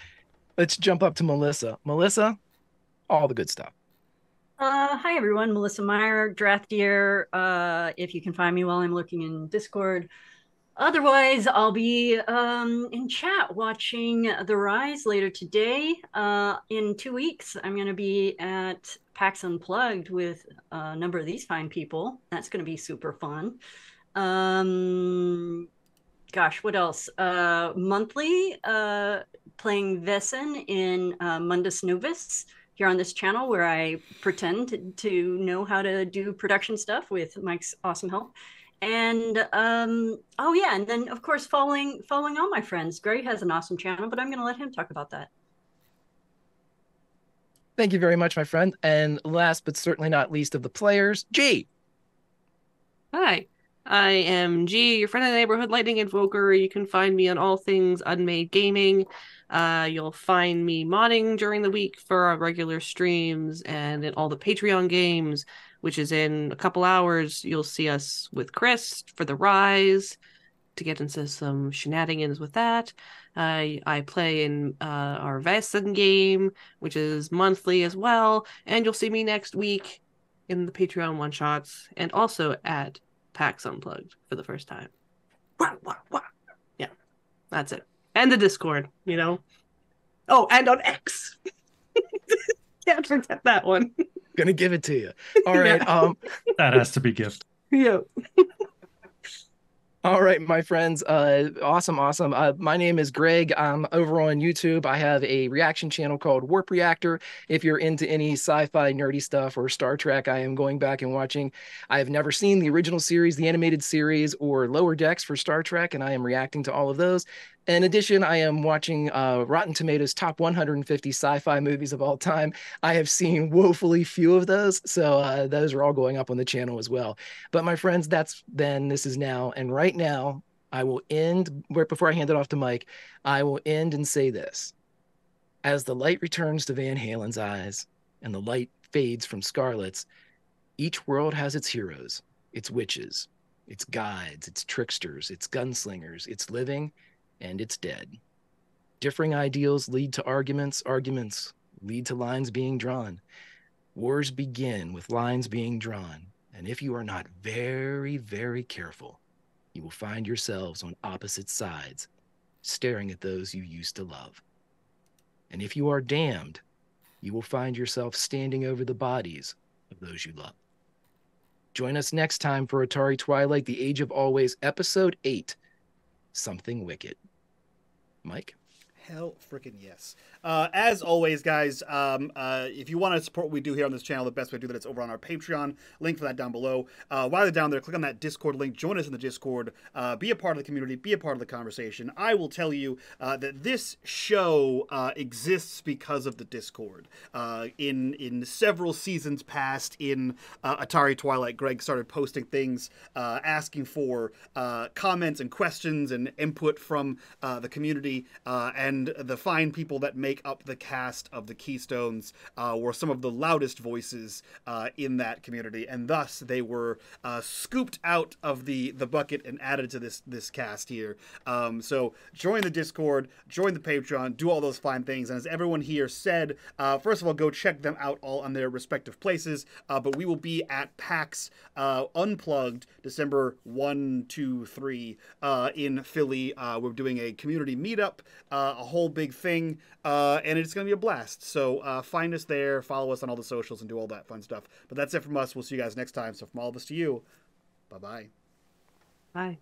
Let's jump up to Melissa. Melissa, all the good stuff. Hi everyone, Melissa Meyer, Draftier. If you can find me while I'm looking in Discord. Otherwise, I'll be in chat watching The Rise later today. In 2 weeks, I'm going to be at PAX Unplugged with a number of these fine people. That's going to be super fun. Gosh, what else? Monthly, playing Vesen in Mundus Novus here on this channel, where I pretend to know how to do production stuff with Mike's awesome help. And oh yeah, and then of course following all my friends. Greg has an awesome channel, but I'm going to let him talk about that. Thank you very much, my friend. And last but certainly not least of the players, G. Hi, I am G, your friend in the neighborhood lightning invoker. You can find me on all things unMadeGaming. You'll find me modding during the week for our regular streams and in all the Patreon games, which is in a couple hours. You'll see us with Chris for The Rise to get into some shenanigans with that. I play in our Vesen game, which is monthly as well. And you'll see me next week in the Patreon one-shots and also at PAX Unplugged for the first time. Wah, wah, wah. Yeah, that's it. And the Discord, you know. Oh, and on X. Can't forget that one. Gonna give it to you. All right. Yeah. That has to be gift. Yeah. All right, my friends. Awesome. My name is Greg. I'm over on YouTube. I have a reaction channel called Warp Reactor. If you're into any sci-fi nerdy stuff or Star Trek, I am going back and watching. I have never seen the original series, the animated series, or Lower Decks for Star Trek, and I am reacting to all of those. In addition, I am watching Rotten Tomatoes top 150 sci-fi movies of all time. I have seen woefully few of those, so those are all going up on the channel as well. But my friends, that's then, this is now, and right now, I will end, before I hand it off to Mike, I will end and say this. As the light returns to Van Halen's eyes, and the light fades from Scarlett's, each world has its heroes, its witches, its guides, its tricksters, its gunslingers, its living, and it's dead. Differing ideals lead to arguments, arguments lead to lines being drawn. Wars begin with lines being drawn, and if you are not very, very careful, you will find yourselves on opposite sides, staring at those you used to love. And if you are damned, you will find yourself standing over the bodies of those you love. Join us next time for Atari Twilight, The Age of Always, Episode 8, Something Wicked. Mike? Hell freaking yes. As always, guys, if you want to support what we do here on this channel, the best way to do that is over on our Patreon. Link for that down below. While you're down there, click on that Discord link. Join us in the Discord. Be a part of the community. Be a part of the conversation. I will tell you that this show exists because of the Discord. In several seasons past in Atari Twilight, Greg started posting things, asking for comments and questions and input from the community, and the fine people that make up the cast of the Keystones were some of the loudest voices in that community, and thus they were scooped out of the bucket and added to this cast here. So join the Discord, join the Patreon, do all those fine things, and as everyone here said, first of all, go check them out all on their respective places, but we will be at PAX Unplugged December 1, 2, 3 in Philly. We're doing a community meetup, a whole big thing, and it's going to be a blast. So find us there, follow us on all the socials, and do all that fun stuff. But that's it from us. We'll see you guys next time. So from all of us to you, bye-bye. Bye.